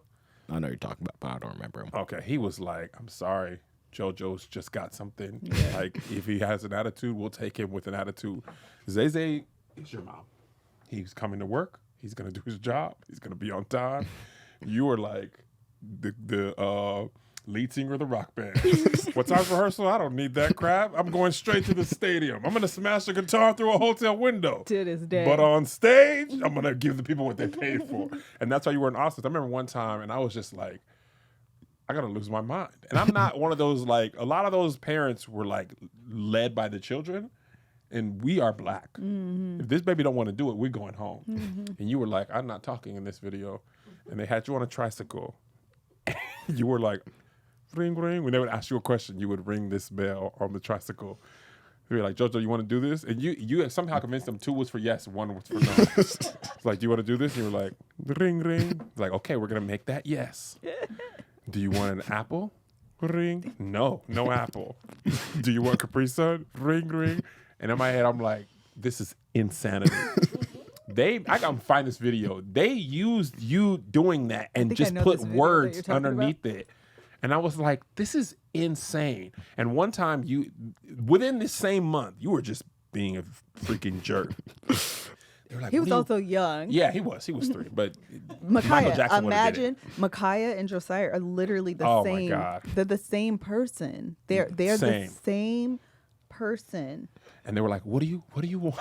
I know you're talking about, but I don't remember him. Okay, he was like, I'm sorry, JoJo's just got something. Like, if he has an attitude, we'll take him with an attitude. Zay is your mom. He's coming to work. He's going to do his job. He's going to be on time. You were like the lead singer of the rock band. What time's rehearsal? I don't need that crap. I'm going straight to the stadium. I'm going to smash the guitar through a hotel window. To this day. But on stage, I'm going to give the people what they paid for. And that's how you were in Austin. I remember one time, and I was just like, I got to lose my mind. And I'm not one of those, like, a lot of those parents were, like, led by the children. And we are black. Mm-hmm. If this baby don't want to do it, we're going home. Mm-hmm. And you were like, I'm not talking in this video. And they had you on a tricycle. You were like, ring, ring. When they would ask you a question, you would ring this bell on the tricycle. They were like, Jojo, you want to do this? And you somehow convinced them 2 was for yes, 1 was for no. It's like, do you want to do this? And you were like, ring, ring. Like, okay, we're going to make that yes. Do you want an apple? Ring. No apple. Do you want Capri Sun? Ring, ring. And in my head, I'm like, this is insanity. I gotta find this video. They used you doing that and just put words underneath it. And I was like, this is insane. And one time within this same month, you were just being a freaking jerk. They were like, he was also young. Yeah, he was 3. But Michael Micaiah, Jackson imagine Micaiah and Josiah are literally the same. My God. They're the same person. They're the same person. And they were like, what do you want?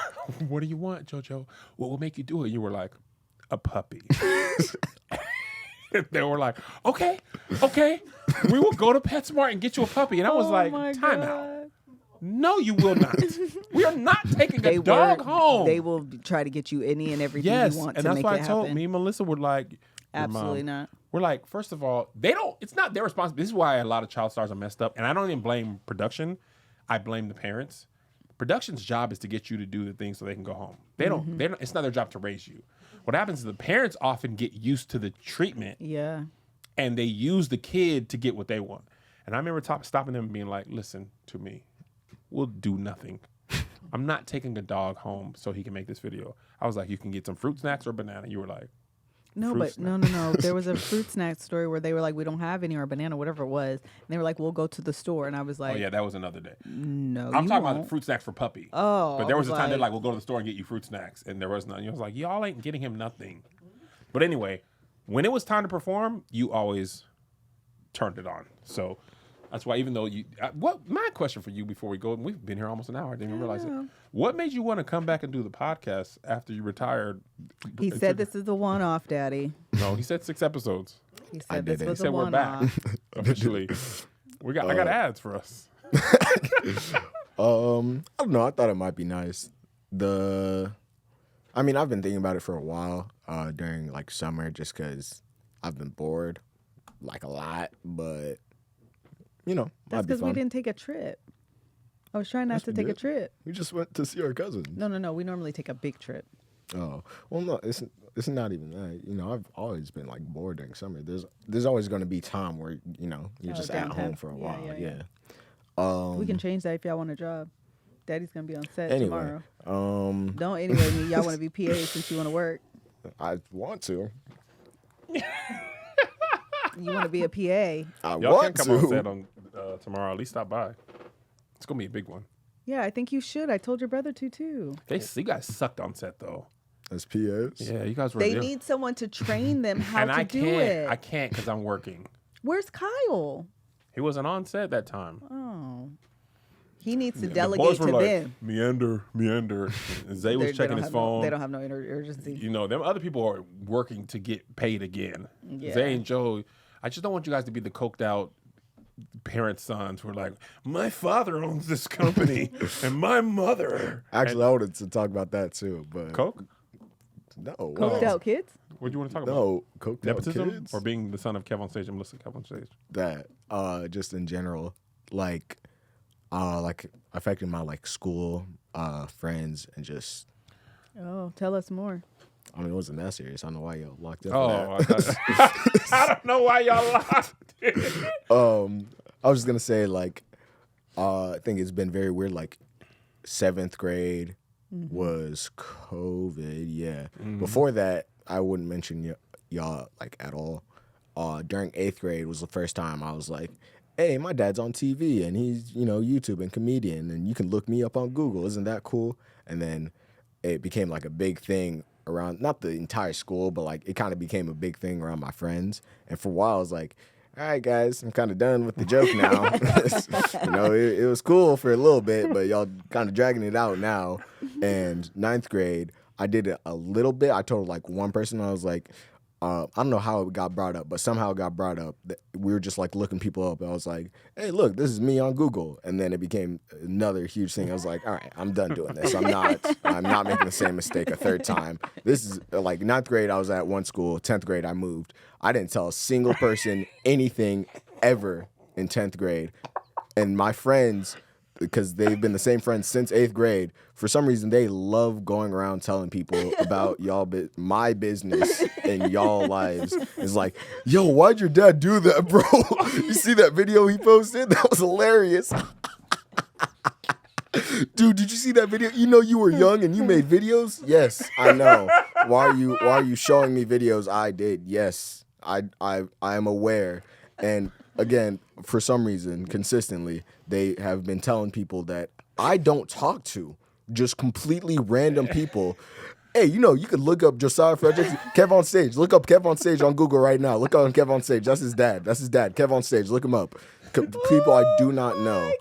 What do you want, Jojo? What will make you do it? You were like, a puppy. They were like, okay, we will go to PetSmart and get you a puppy. And I was like, time out. No, you will not. We are not taking a dog home. They will try to get you any and everything you want to make it happen. And that's why I told me and Melissa were like, absolutely not. We're like, first of all, it's not their responsibility. This is why a lot of child stars are messed up. And I don't even blame production. I blame the parents. Production's job is to get you to do the things so they can go home. They don't. It's not their job to raise you. What happens is the parents often get used to the treatment. Yeah. And they use the kid to get what they want. And I remember stopping them and being like, listen to me. We'll do nothing. I'm not taking a dog home so he can make this video. I was like, you can get some fruit snacks or a banana. You were like, no. There was a fruit snack story where they were like, we don't have any, or a banana, whatever it was. And they were like, we'll go to the store. And I was like, oh yeah, that was another day. No, I'm talking about the fruit snacks for puppy. Oh, but there was a time they're like, we'll go to the store and get you fruit snacks, and there was none. I was like, y'all ain't getting him nothing. But anyway, when it was time to perform, you always turned it on. So that's why, even though my question for you before we go, and we've been here almost an hour, I didn't even realize it. What made you want to come back and do the podcast after you retired? He said this is a one-off, Daddy. No, he said 6 episodes. He said this was He said we're back officially. I got ads for us. I don't know. I thought it might be nice. I've been thinking about it for a while during like summer, just because I've been bored like a lot. But that's because we didn't take a trip. I was trying not to take a trip. We just went to see our cousins. No. We normally take a big trip. Oh well, no. It's not even that. I've always been like bored during summer. There's always going to be time where you're just at home for a while. Yeah. We can change that if y'all want a job. Daddy's gonna be on set Anyway, tomorrow. Don't anyway me. Y'all want to be PA since you want to work. I want to. You want to be a PA. I Y'all want can come on to. set on tomorrow. At least stop by. It's gonna be a big one. Yeah, I think you should. I told your brother to too. You guys sucked on set though. As PAs. Yeah, you guys were. They there. need someone to train them how and to I do can't. it. I can't because I'm working. Where's Kyle? He wasn't on set that time. Oh. He needs to The delegate boys were to like, them. meander. And Zay was checking his phone. They don't have no urgency. You know, them other people are working to get paid again. Yeah. Zay and Joe, I just don't want you guys to be the coked out parents' sons who are like, my father owns this company and my mother. Actually, I wanted to talk about that too, but Coke? no, Coked out kids? What do you want to talk about? no, coked out Nepotism kids. or being the son of Kev on stage and Melissa Kev on stage? That just in general, like affecting my like school, friends, and just. Oh, tell us more. I mean, it wasn't that serious. I don't know why y'all locked up. Oh, For that. I don't know why y'all lost it. I was just gonna say like, I think it's been very weird. Like, 7th grade was COVID. Yeah. Before that, I wouldn't mention y'all like at all. During 8th grade was the first time I was like, hey, my dad's on TV and he's, YouTube and comedian and you can look me up on Google. Isn't that cool? And then it became like a big thing around, not the entire school, but like it kind of became a big thing around my friends. And for a while I was like, all right, guys, I'm kind of done with the joke now. It was cool for a little bit, but y'all kind of dragging it out now. And 9th grade, I did it a little bit. I told like one person, I was like, I don't know how it got brought up, but somehow it got brought up. We were just like looking people up. And I was like, hey, look, this is me on Google. And then it became another huge thing. I was like, all right, I'm done doing this. I'm not making the same mistake a third time. This is like 9th grade, I was at one school. 10th grade, I moved. I didn't tell a single person anything ever in 10th grade. And my friends, because they've been the same friends since 8th grade, for some reason they love going around telling people about my business and y'all lives. It's like, yo, why'd your dad do that, bro? You see that video he posted? That was hilarious. Dude, did you see that video? You were young and you made videos? Yes, I know. Why are you showing me videos I did? Yes, I am aware. And again, for some reason, consistently, they have been telling people that I don't talk to, just completely random people. Hey, you could look up Josiah Fredericks, Kev on Stage. Look up Kev on Stage on Google right now. Look on Kev on Stage. That's his dad. Kev on Stage. Look him up. People I do not know.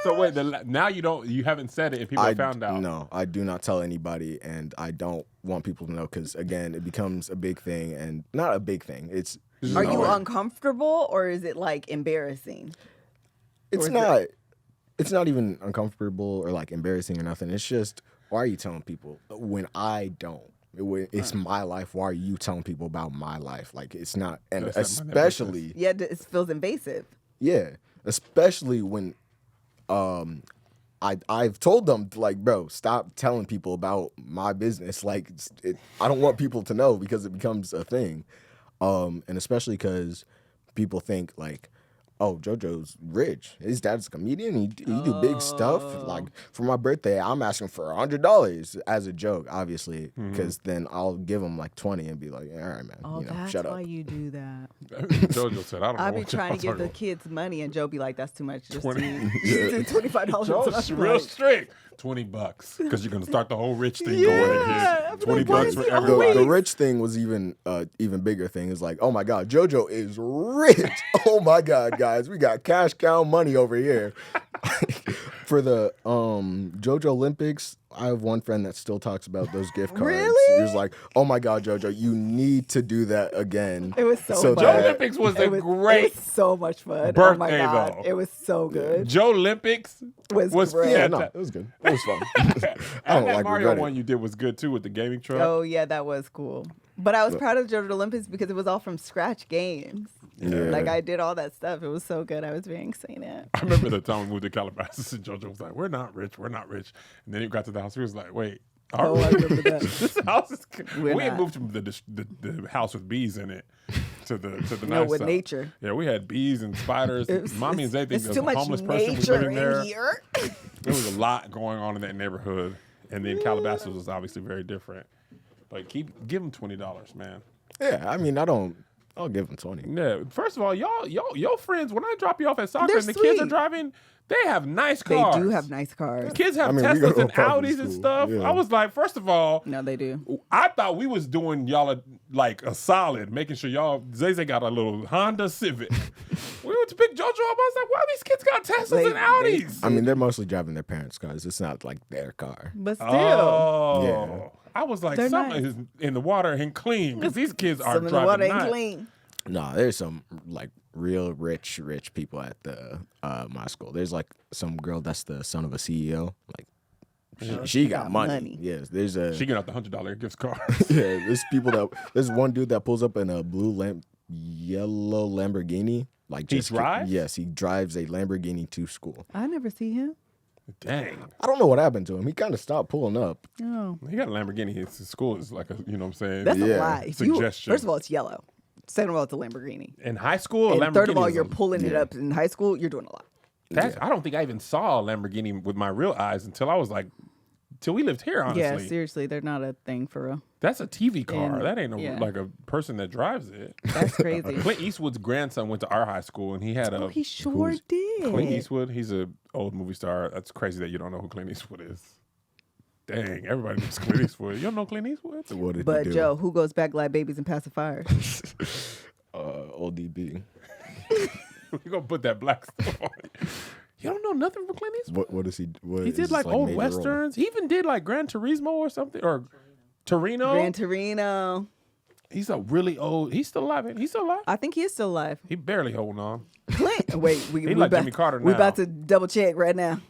So wait, now you haven't said it and people found out. No, I do not tell anybody, and I don't want people to know because, again, it becomes a big thing, and not a big thing. It's Are you uncomfortable or is it like embarrassing? It's not. It's not even uncomfortable or like embarrassing or nothing. It's just, why are you telling people when I don't? It's my life. Why are you telling people about my life? Like, it's not, and especially, Yeah, it feels invasive. yeah, especially when I've told them, like, bro, stop telling people about my business. Like, I don't want people to know because it becomes a thing. And especially because people think, like, oh, Jojo's rich. His dad's a comedian. He do big stuff. Like, for my birthday, I'm asking for $100 as a joke, obviously, because then I'll give him like 20 and be like, all right, man, Oh, that's shut up. why you do that. Jojo said, I don't know. I be what trying to y'all give the talking kids money, and Joe be like, "That's too much. Just 20. do $25." about. Joe's real strict. $20 because you're gonna start the whole rich thing going again. $20 for everybody. The rich thing was even bigger thing. Is like, oh my God, Jojo is rich. Oh my God, guys, we got cash cow money over here. For the Jojo Olympics, I have one friend that still talks about those gift cards. Really? He was like, oh my God, Jojo, you need to do that again. It was so fun. Joe Olympics was a great It was so much fun. birthday, Oh my God, though. it was so good. Joe Olympics Was great. Yeah, no, it was good. It was fun. I And don't that like Mario regret one it. you did was good too with the gaming truck. Oh yeah, that was cool. But I was proud of Jojo Olympics because it was all from scratch games. Yeah. Like I did all that stuff. It was so good. I was very excited. I remember the time we moved to Calabasas and Jojo was like, we're not rich. And then he got to the house. He was like, wait, are Oh, we? I remember that. This house is. We're We had not. moved from the house with bees in it. to the No, nice with side. nature. Yeah, we had bees and spiders. Mommy and Zay think it's there's too a much homeless person was nature living there. in here. There was a lot going on in that neighborhood, and then Calabasas was obviously very different. But give them $20, man. Yeah, I mean, I'll give them 20. Yeah. First of all, your friends, when I drop you off at soccer They're and the kids are sweet. driving, they have nice They cars. do have nice cars. Kids have I mean, we go Teslas to a and public Audis and school, stuff. yeah. I was like, first of all, No, they do. I thought we was doing y'all like a solid, making sure y'all Zay got a little Honda Civic. We went to pick JoJo up. I was like, why these kids got Teslas and Audis? I mean, they're mostly driving their parents' cars. It's not like their car. But still. Oh. Yeah. I was like, They're something nice. is in the water and clean because these kids are Some of the driving water ain't nice. clean. No, there's some like real rich people at the my school. There's like some girl that's the son of a CEO. Like she got money. Yes, there's a She get out the $100 gift card. yeah. There's one dude that pulls up in a yellow Lamborghini. Like He just drives? Yes, he drives a Lamborghini to school. I never see him. Dang. I don't know what happened to him. He kind of stopped pulling up. Oh. He got a Lamborghini. His school is like a, you know what I'm saying? That's a Yeah. lie. If you- Suggestion. first of all, it's yellow. Second of all, it's a Lamborghini. In high school, a And third of all, Lamborghini you're is a- pulling it yeah. up in high school. You're doing a lot. I don't think I even saw a Lamborghini with my real eyes until I was like, till we lived here, honestly. Yeah, seriously, they're not a thing for real. That's a TV car. And- that ain't yeah. like a person that drives it. That's crazy. Clint Eastwood's grandson went to our high school, and he had a Oh, he sure did. Clint Eastwood. He's an old movie star. That's crazy that you don't know who Clint Eastwood is. Dang, everybody knows Clint Eastwood. You don't know Clint Eastwood? What did But he do? Joe, who goes back like babies and pacifiers? Old DB. You gonna put that black stuff on it. You don't know nothing from Clint Eastwood? What does he? What He is did his, like old major role? westerns. He even did like Gran Turismo or something, or Torino. Gran Torino. He's a really old. He's still alive. He's still alive. I think he is still alive. He barely holding on. Wait, we like about, Jimmy Carter we now. about to double check right now.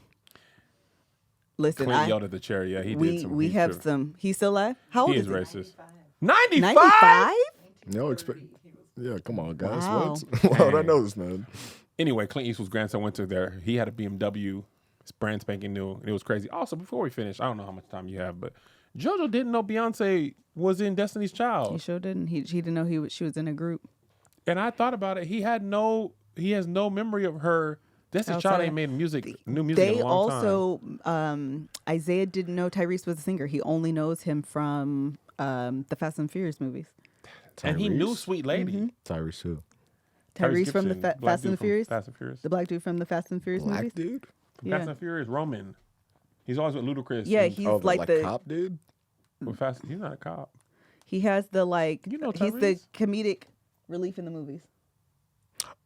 Listen, Clint yelled at the chair. Yeah, he did some. we he have too. some. He's still alive. How old He is is he? racist. 95. 95? No expect. Yeah, come on, guys. Wow. What? Why would I know this, man? Anyway, Clint Eastwood's grandson went to there. He had a BMW, it's brand spanking new, and it was crazy. Also, before we finish, I don't know how much time you have, but JoJo didn't know Beyonce was in Destiny's He Child, sure didn't. He didn't know she was in a group. and I thought about it. He has no memory of her. Destiny's Child Outside. ain't made new music in They a long time. also Isaiah didn't know Tyrese was a singer. He only knows him from the Fast and Furious movies. And he knew Tyrese? Sweet Lady. Tyrese who? Tyrese from the Gibson, black Fast dude and from Furious, Fast and Furious. the black dude from the Fast and Furious Black movies. dude? From Yeah. Fast and Furious, Roman. He's always with Ludacris. Yeah, and- he's Oh, like the cop dude? with Fast. He's not a cop. he has the like You know he's the Tyrese? comedic relief in the movies.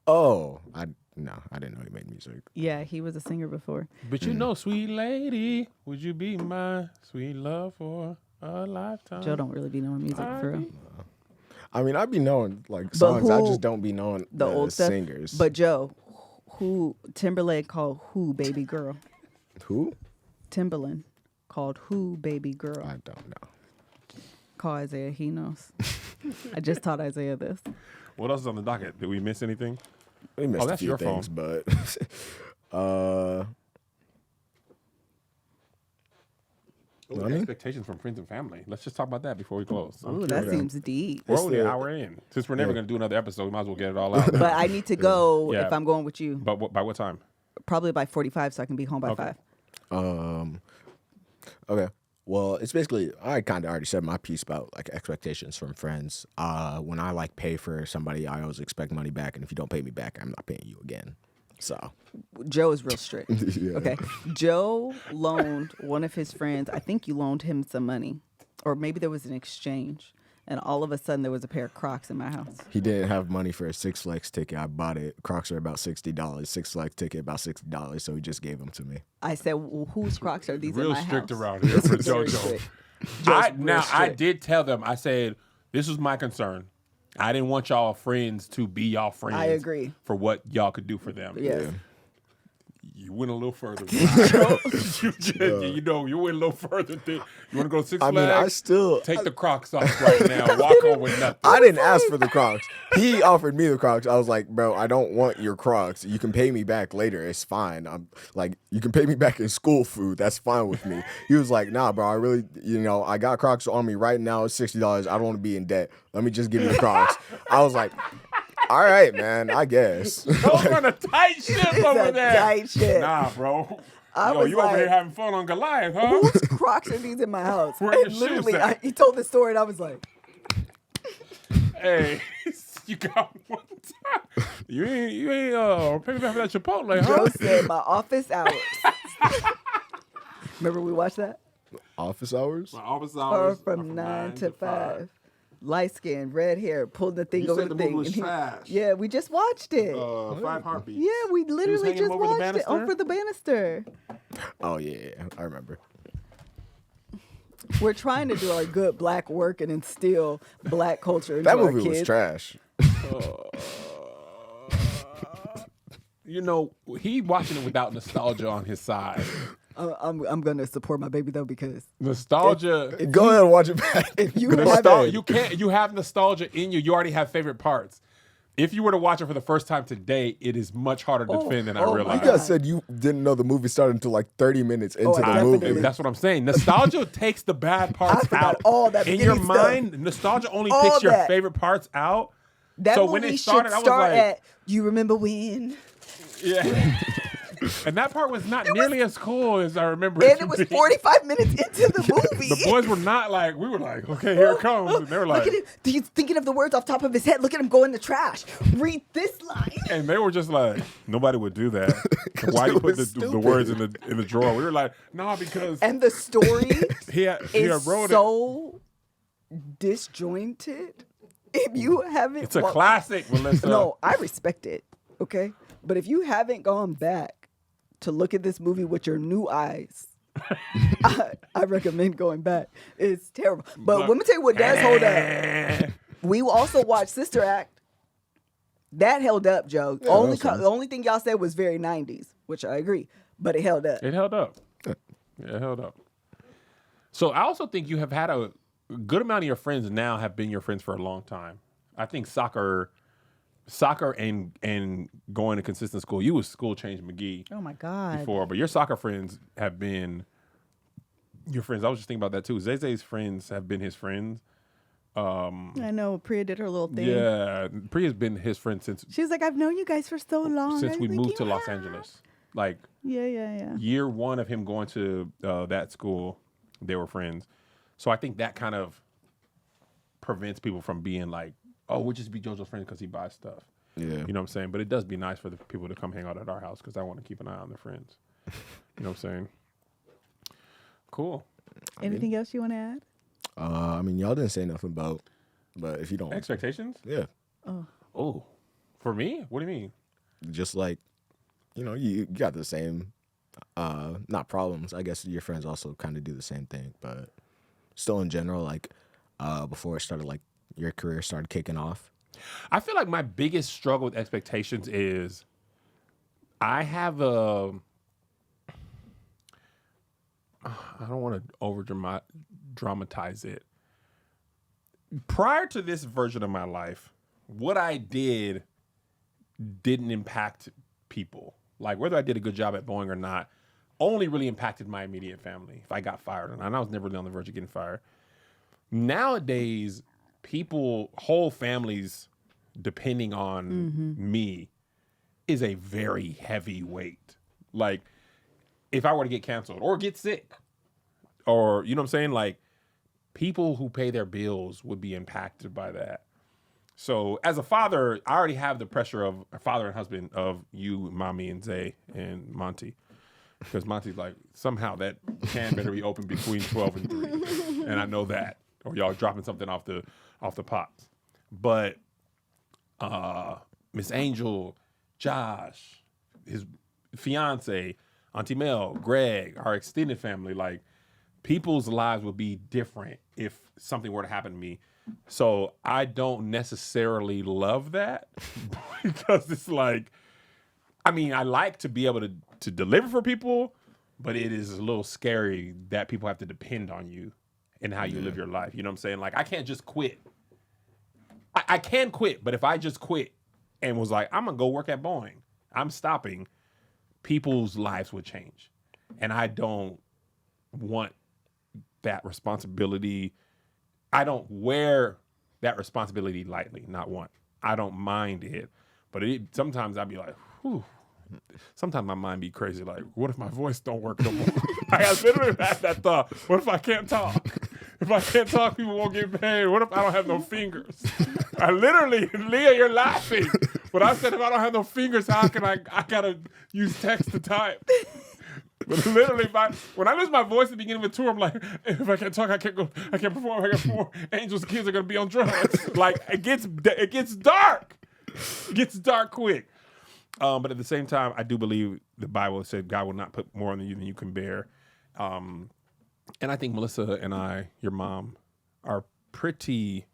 Oh, I didn't know he made music. Yeah, he was a singer before. But you know, Sweet Lady, would you be my sweet love for a lifetime? Joe don't really be knowing music for real. I mean, I be knowing like songs. I who- just don't be knowing The old stuff. singers. But Joe, who Timberlake called who baby girl? who? Timberland called who baby girl? I don't know. Call Isaiah. He knows. I just taught Isaiah this. What else is on the docket? Did we miss anything? We missed a that's few your things, phone. but Ooh, Money? expectations from friends and family. Let's just talk about that before we close. Ooh, that seems deep. We're It's only an the- hour in. Since we're never Yeah. going to do another episode, we might as well get it all out. But I need to go Yeah. if I'm going with you. But by what time? Probably by 45, so I can be home by Okay. 5. Okay. Well, it's basically I kind of already said my piece about like expectations from friends. When I like pay for somebody, I always expect money back, and if you don't pay me back, I'm not paying you again. So Joe is real strict. yeah. Okay. Joe loaned one of his friends, I think you loaned him some money, or maybe there was an exchange. And all of a sudden, there was a pair of Crocs in my house. He didn't have money for a Six Flags ticket. I bought it. Crocs are about $60. Six Flags ticket about $60, so he just gave them to me. I said, well, whose Crocs are these Real in my strict house? around here for Very JoJo. strict. I strict. did tell them. I said this was my concern. I didn't want y'all friends to be y'all friends. I agree. For what y'all could do for them. Yes. you went a little further. You know, you went a little further. You want to go to Six Flags? I mean, I still take the Crocs off right now. Walk on with nothing. I didn't ask for the Crocs. He offered me the Crocs. I was like, bro, I don't want your Crocs. You can pay me back later. It's fine. I'm like, you can pay me back in school food. That's fine with me. He was like, nah, bro, I really, I got Crocs on me right now. It's $60. I don't want to be in debt. Let me just give you the Crocs. I was like, all right, man, I guess. Those are the tight shit over there. Tight shit. Nah, bro. You over here having fun on Goliath, huh? Whose Crocs are these in my house? Where your And shoes literally, at? he told the story, and I was like, Hey, you got one time. You ain't paying back for that Chipotle, huh? Joe said, my office hours. Remember we watched that? Office hours? My office Or hours from 9 to 5. Light skin, red hair, pulled the thing You over said the the movie thing. was and he- trash. Yeah, we just watched it. 5 Heartbeats. Yeah, we literally hanging just over the watched it banister? over the banister. Oh, yeah, I remember. We're trying to do our good black work and instill black culture into That our movie was kids. trash. He watching it without nostalgia on his side. I'm gonna support my baby though because Nostalgia. Go ahead and watch it back. if you Go have ahead. You can't. You have nostalgia in you. You already have favorite parts. If you were to watch it for the first time today, it is much harder to defend than I my realized. You guys said you didn't know the movie started until like 30 minutes into the definitely. movie. That's what I'm saying. Nostalgia takes the bad parts I forgot out. all that in your beginning stuff. mind, nostalgia only All picks your that. favorite parts out. that so movie when it should started, I was start like, at you remember when? yeah. And that part was not nearly as cool as I remember. And it was 45 minutes into the movie. The boys were not like, we were like, okay, here it comes. And they were like, Look at him. He's thinking of the words off the top of his head. Look at him go in the trash. Read this line. and they were just like, nobody would do that. Why do you it put was the stupid. words in the drawer? We were like, no, because And the story he had is wrote it. so disjointed. If you haven't, It's a classic, Melissa. No, I respect it. Okay, but if you haven't gone back to look at this movie with your new eyes, I recommend going back. It's terrible. But let me tell you what does hold up. We also watched Sister Act. That held up, Joe. Yeah, only that's fine. the only thing y'all said was very 90s, which I agree. But it held up. It held up. Yeah, it held up. So I also think you have had a good amount of your friends now have been your friends for a long time. I think soccer and going to consistent school. You was school change McGee Oh my God. before, but your soccer friends have been your friends. I was just thinking about that too. Zeze's friends have been his friends. I know. Priya did her little thing. Yeah, Priya's been his friend since She was like, I've known you guys for so long. I we was like, moved to "You Los have." Angeles. Like Yeah. year one of him going to that school, they were friends. So I think that kind of prevents people from being like, oh, we'll just be JoJo's friend because he buys stuff. Yeah. You know what I'm saying? But it does be nice for the people to come hang out at our house because I want to keep an eye on their friends. You know what I'm saying? Cool. Anything else you want to add? I mean, y'all didn't say nothing about, but if you don't, Expectations? yeah, Oh, for me? What do you mean? just like, you got the same, not problems. I guess your friends also kind of do the same thing, but still in general, like, before it started, like, your career started kicking off. I feel like my biggest struggle with expectations is I have a. I don't want to over dramatize it. Prior to this version of my life, what I didn't impact people. Like whether I did a good job at Boeing or not, only really impacted my immediate family. If I got fired or not, and I was never really on the verge of getting fired. Nowadays, whole families, depending on me, is a very heavy weight. Like, if I were to get canceled or get sick, or, you know what I'm saying? Like, people who pay their bills would be impacted by that. So, as a father, I already have the pressure of a father and husband of you, Mommy, and Zay, and Monty. Because Monty's like, somehow that can better be open between 12 and 3. And I know that. Or y'all dropping something off the pots. But Miss Angel, Josh, his fiance, Auntie Mel, Greg, our extended family, like people's lives would be different if something were to happen to me. So I don't necessarily love that because it's like, I mean, I like to be able to to deliver for people, but it is a little scary that people have to depend on you and how you live your life. You know what I'm saying? Like, I can't just quit. I can quit, but if I just quit and was like, I'm going to go work at Boeing, I'm stopping, people's lives would change. And I don't want that responsibility. I don't wear that responsibility lightly, not one. I don't mind it. But sometimes I'd be like, whew. Sometimes my mind be crazy. Like, what if my voice don't work no more? I literally had that thought. What if I can't talk? If I can't talk, people won't get paid. What if I don't have no fingers? I literally, Leah, you're laughing. But I said, if I don't have no fingers, how can I gotta use text to type. But literally, when I lose my voice at the beginning of a tour, I'm like, if I can't talk, I can't perform. I can't perform. Angels' kids are gonna be on drugs. Like, it gets dark. It gets dark quick. But at the same time, I do believe the Bible said God will not put more on you than you can bear. And I think Melissa and I, your mom, are pretty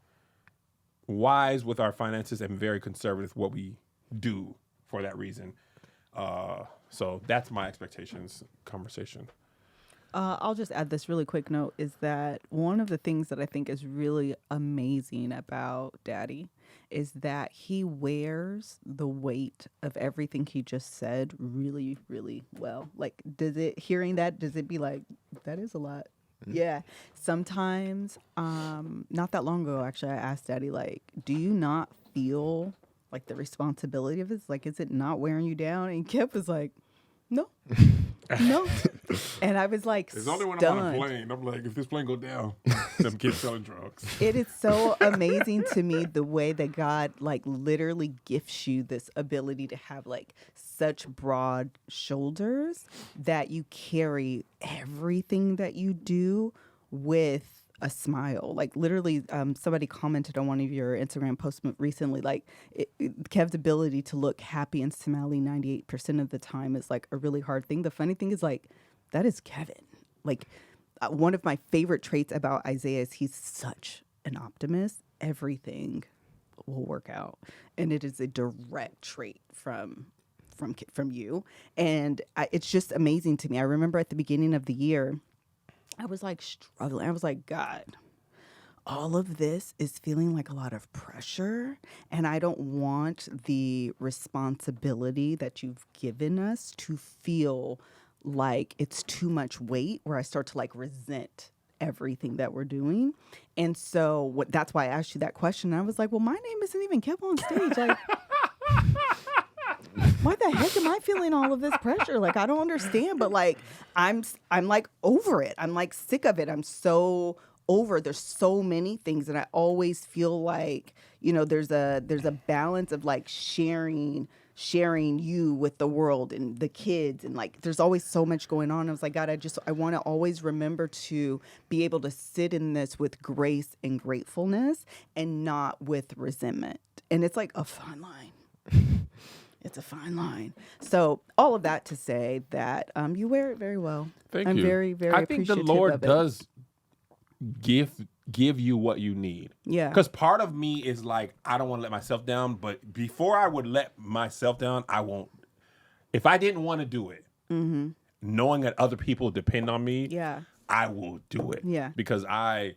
wise with our finances and very conservative with what we do for that reason. So that's my expectations conversation. I'll just add this really quick note is that one of the things that I think is really amazing about Daddy is that he wears the weight of everything he just said really, really well. Like, hearing that, does it be like, that is a lot? Mm-hmm. Yeah. Sometimes, not that long ago, actually, I asked Daddy, like, do you not feel like the responsibility of this? Like, is it not wearing you down? And Kev was like, no. No. And I was like, there's only when stunned. I'm on a plane. I'm like, if this plane go down, them kids selling drugs. It is so amazing to me the way that God like literally gifts you this ability to have like such broad shoulders that you carry everything that you do with a smile. Like literally, somebody commented on one of your Instagram posts recently, like Kev's ability to look happy and smiley 98% of the time is like a really hard thing. The funny thing is like, that is Kevin. Like one of my favorite traits about Isaiah is he's such an optimist. Everything will work out. And it is a direct trait from you. And it's just amazing to me. I remember at the beginning of the year, I was like struggling. I was like, God, all of this is feeling like a lot of pressure. And I don't want the responsibility that you've given us to feel like it's too much weight where I start to like resent everything that we're doing. And so that's why I asked you that question. I was like, well, my name isn't even kept on stage. Like, why the heck am I feeling all of this pressure? Like, I don't understand, but like, I'm like over it. I'm like sick of it. I'm so over. There's so many things. And I always feel like, you know, there's a balance of like sharing you with the world and the kids. And like, there's always so much going on. I was like, God, I want to always remember to be able to sit in this with grace and gratefulness and not with resentment. And it's like a fine line. It's a fine line. So all of that to say that you wear it very well. I'm you. Very, very I think the Lord does give you what you need. Yeah. Because part of me is like, I don't want to let myself down. But before I would let myself down, I won't. If I didn't want to do it, knowing that other people depend on me, I will do it. Yeah. Because I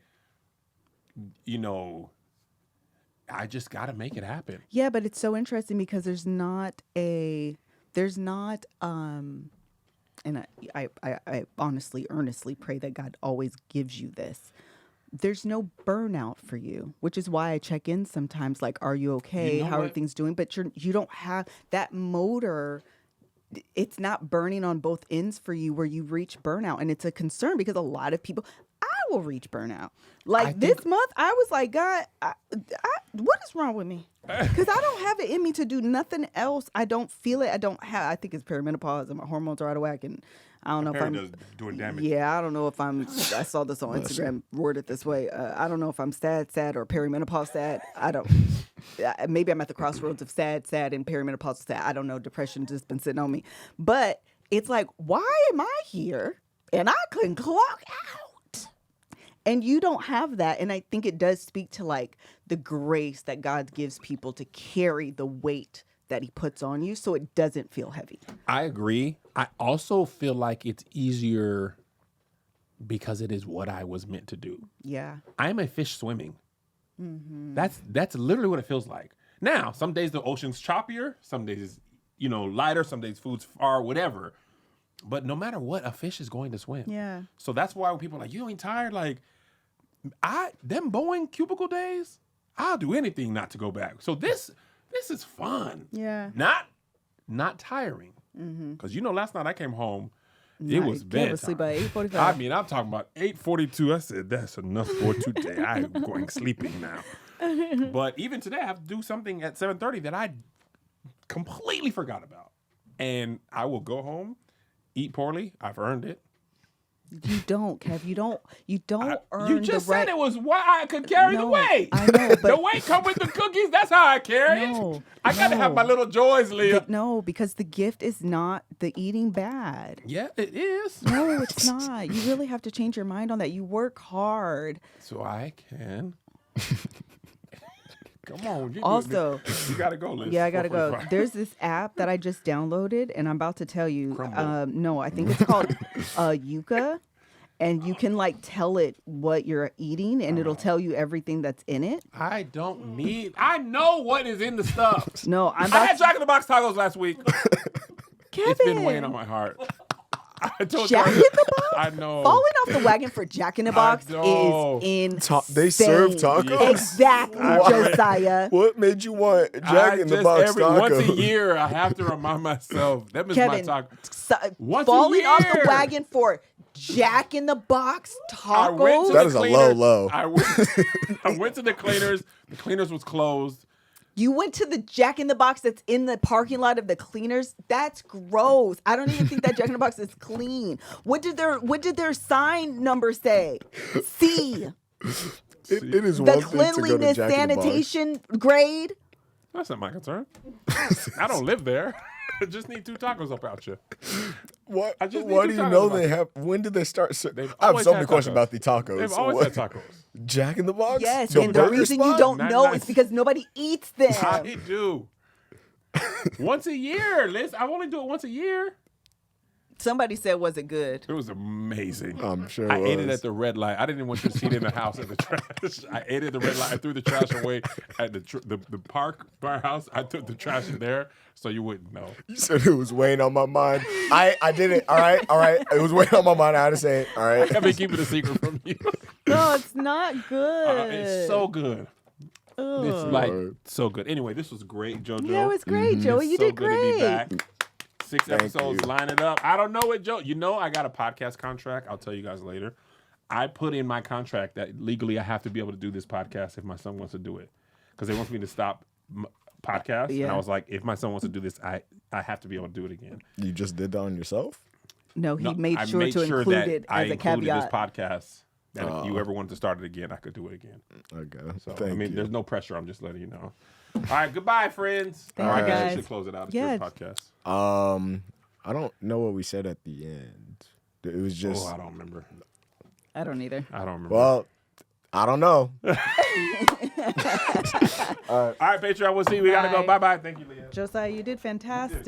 just got to make it happen. Yeah, but it's so interesting because there's not, and I honestly, earnestly pray that God always gives you this. There's no burnout for you, which is why I check in sometimes, like, are you okay? How are things doing? But you don't have that motor. It's not burning on both ends for you where you reach burnout. And it's a concern because a lot of people, I will reach burnout. Like this month, I was like, God, what is wrong with me? Because I don't have it in me to do nothing else. I don't feel it. I think it's perimenopause and my hormones are out of whack. And I don't know if I'm doing damage. Yeah, I don't know if I saw this on Instagram worded this way. I don't know if I'm sad, or perimenopause sad. I don't. Maybe I'm at the crossroads of sad, and perimenopause sad. I don't know. Depression just been sitting on me. But it's like, why am I here? And I can clock out. And you don't have that. And I think it does speak to like the grace that God gives people to carry the weight that he puts on you so it doesn't feel heavy. I agree. I also feel like it's easier because it is what I was meant to do. Yeah. I'm a fish swimming. That's literally what it feels like. Now, some days the ocean's choppier, some days lighter, some days food's far, whatever. But no matter what, a fish is going to swim. Yeah. So that's why when people are like, you ain't tired? Like, them Boeing cubicle days, I'll do anything not to go back. So this is fun. Yeah. Not tiring. Because last night I came home, it Nice. was Kid bedtime. was asleep by 8:45. I mean, I'm talking about 8:42. I said, that's enough for today. I'm going sleeping now. But even today, I have to do something at 7:30 that I completely forgot about. And I will go home, eat poorly. I've earned it. You don't, Kev. You don't earn You just the right. said it was why I could carry the No, weight. I know, but the weight come with the cookies. That's how I carry No, it. I got to have my no. little joys, Leah. No, because the gift is not the eating bad. Yeah, it is. No, it's not. You really have to change your mind on that. You work hard. So I can. Come on. Also, you got to go, Liz. yeah, I gotta go. 4:45. There's this app that I just downloaded, and I'm about to tell you. Crumble. No, I think it's called Yuka, and you can like tell it what you're eating, and it'll tell you everything that's in it. I don't need. I know what is in the stuff. No, I'm I about had Jack in the Box tacos last week. Kevin. It's been weighing on my heart. I told Jack you. in the Box? I know. Falling off the wagon for Jack in the Box know. is insane. They serve tacos? Exactly, Josiah. What made you want Jack in the Box tacos? Once a year, I have to remind myself. That was my Kevin, taco. Once a falling off the year. wagon for Jack in the Box I went tacos. to That the is a cleaners. low. I went to the cleaners. The cleaners was closed. You went to the Jack in the Box that's in the parking lot of the cleaners. That's gross. I don't even think that Jack in the Box is clean. What did their sign number say? C. It is The one thing to go to cleanliness Jack in the Box. sanitation grade. That's not my concern. I don't live there. I just need 2 tacos up out you. What? I just Why need do to you talk know about they it. have? When did they start? They've I have always so had many questions tacos. about the tacos. They've always What? had tacos. Jack in the Box? Yes, The and the burger reason you spot? don't know Nice. is because nobody eats them. I do. Once a year, Liz. I only do it once a year. Somebody said, was it good? It was amazing. I'm sure I it ate it was. at the red light. I didn't even want you to see it in the house at the trash. I ate it at the red light. I threw the trash away at the park bar house. I took the trash in there so you wouldn't know. You said it was weighing on my mind. I did it. All right. It was weighing on my mind. I had to say it. All right. I've been keeping a secret from you. No, it's not good. It's so good. Ugh. It's like so good. Anyway, this was great, JoJo. Yeah, it was great, Joey. You so did good to be great. back. 6 Thank episodes, you. line it up. I don't know what, Joe. I got a podcast contract. I'll tell you guys later. I put in my contract that legally I have to be able to do this podcast if my son wants to do it, because they want me to stop podcasts. And Yeah. I was like, if my son wants to do this, I have to be able to do it again. You just did that on yourself? No, he No, made I sure to include that it I as a included caveat. this podcast. That if you ever wanted to start it again, I could do it again. Okay. So Thank you. there's no pressure. I'm just letting you know. All right, goodbye, friends. Thank I you, guess guys. you should close it out. It's Yeah. your podcast. I don't know what we said at the end. It was just. I don't remember. I don't either. I don't remember. Well, I don't know. All right, Patreon. We'll see you. We gotta go. Bye. Bye bye. Thank you, Leah. Josiah, you did fantastic.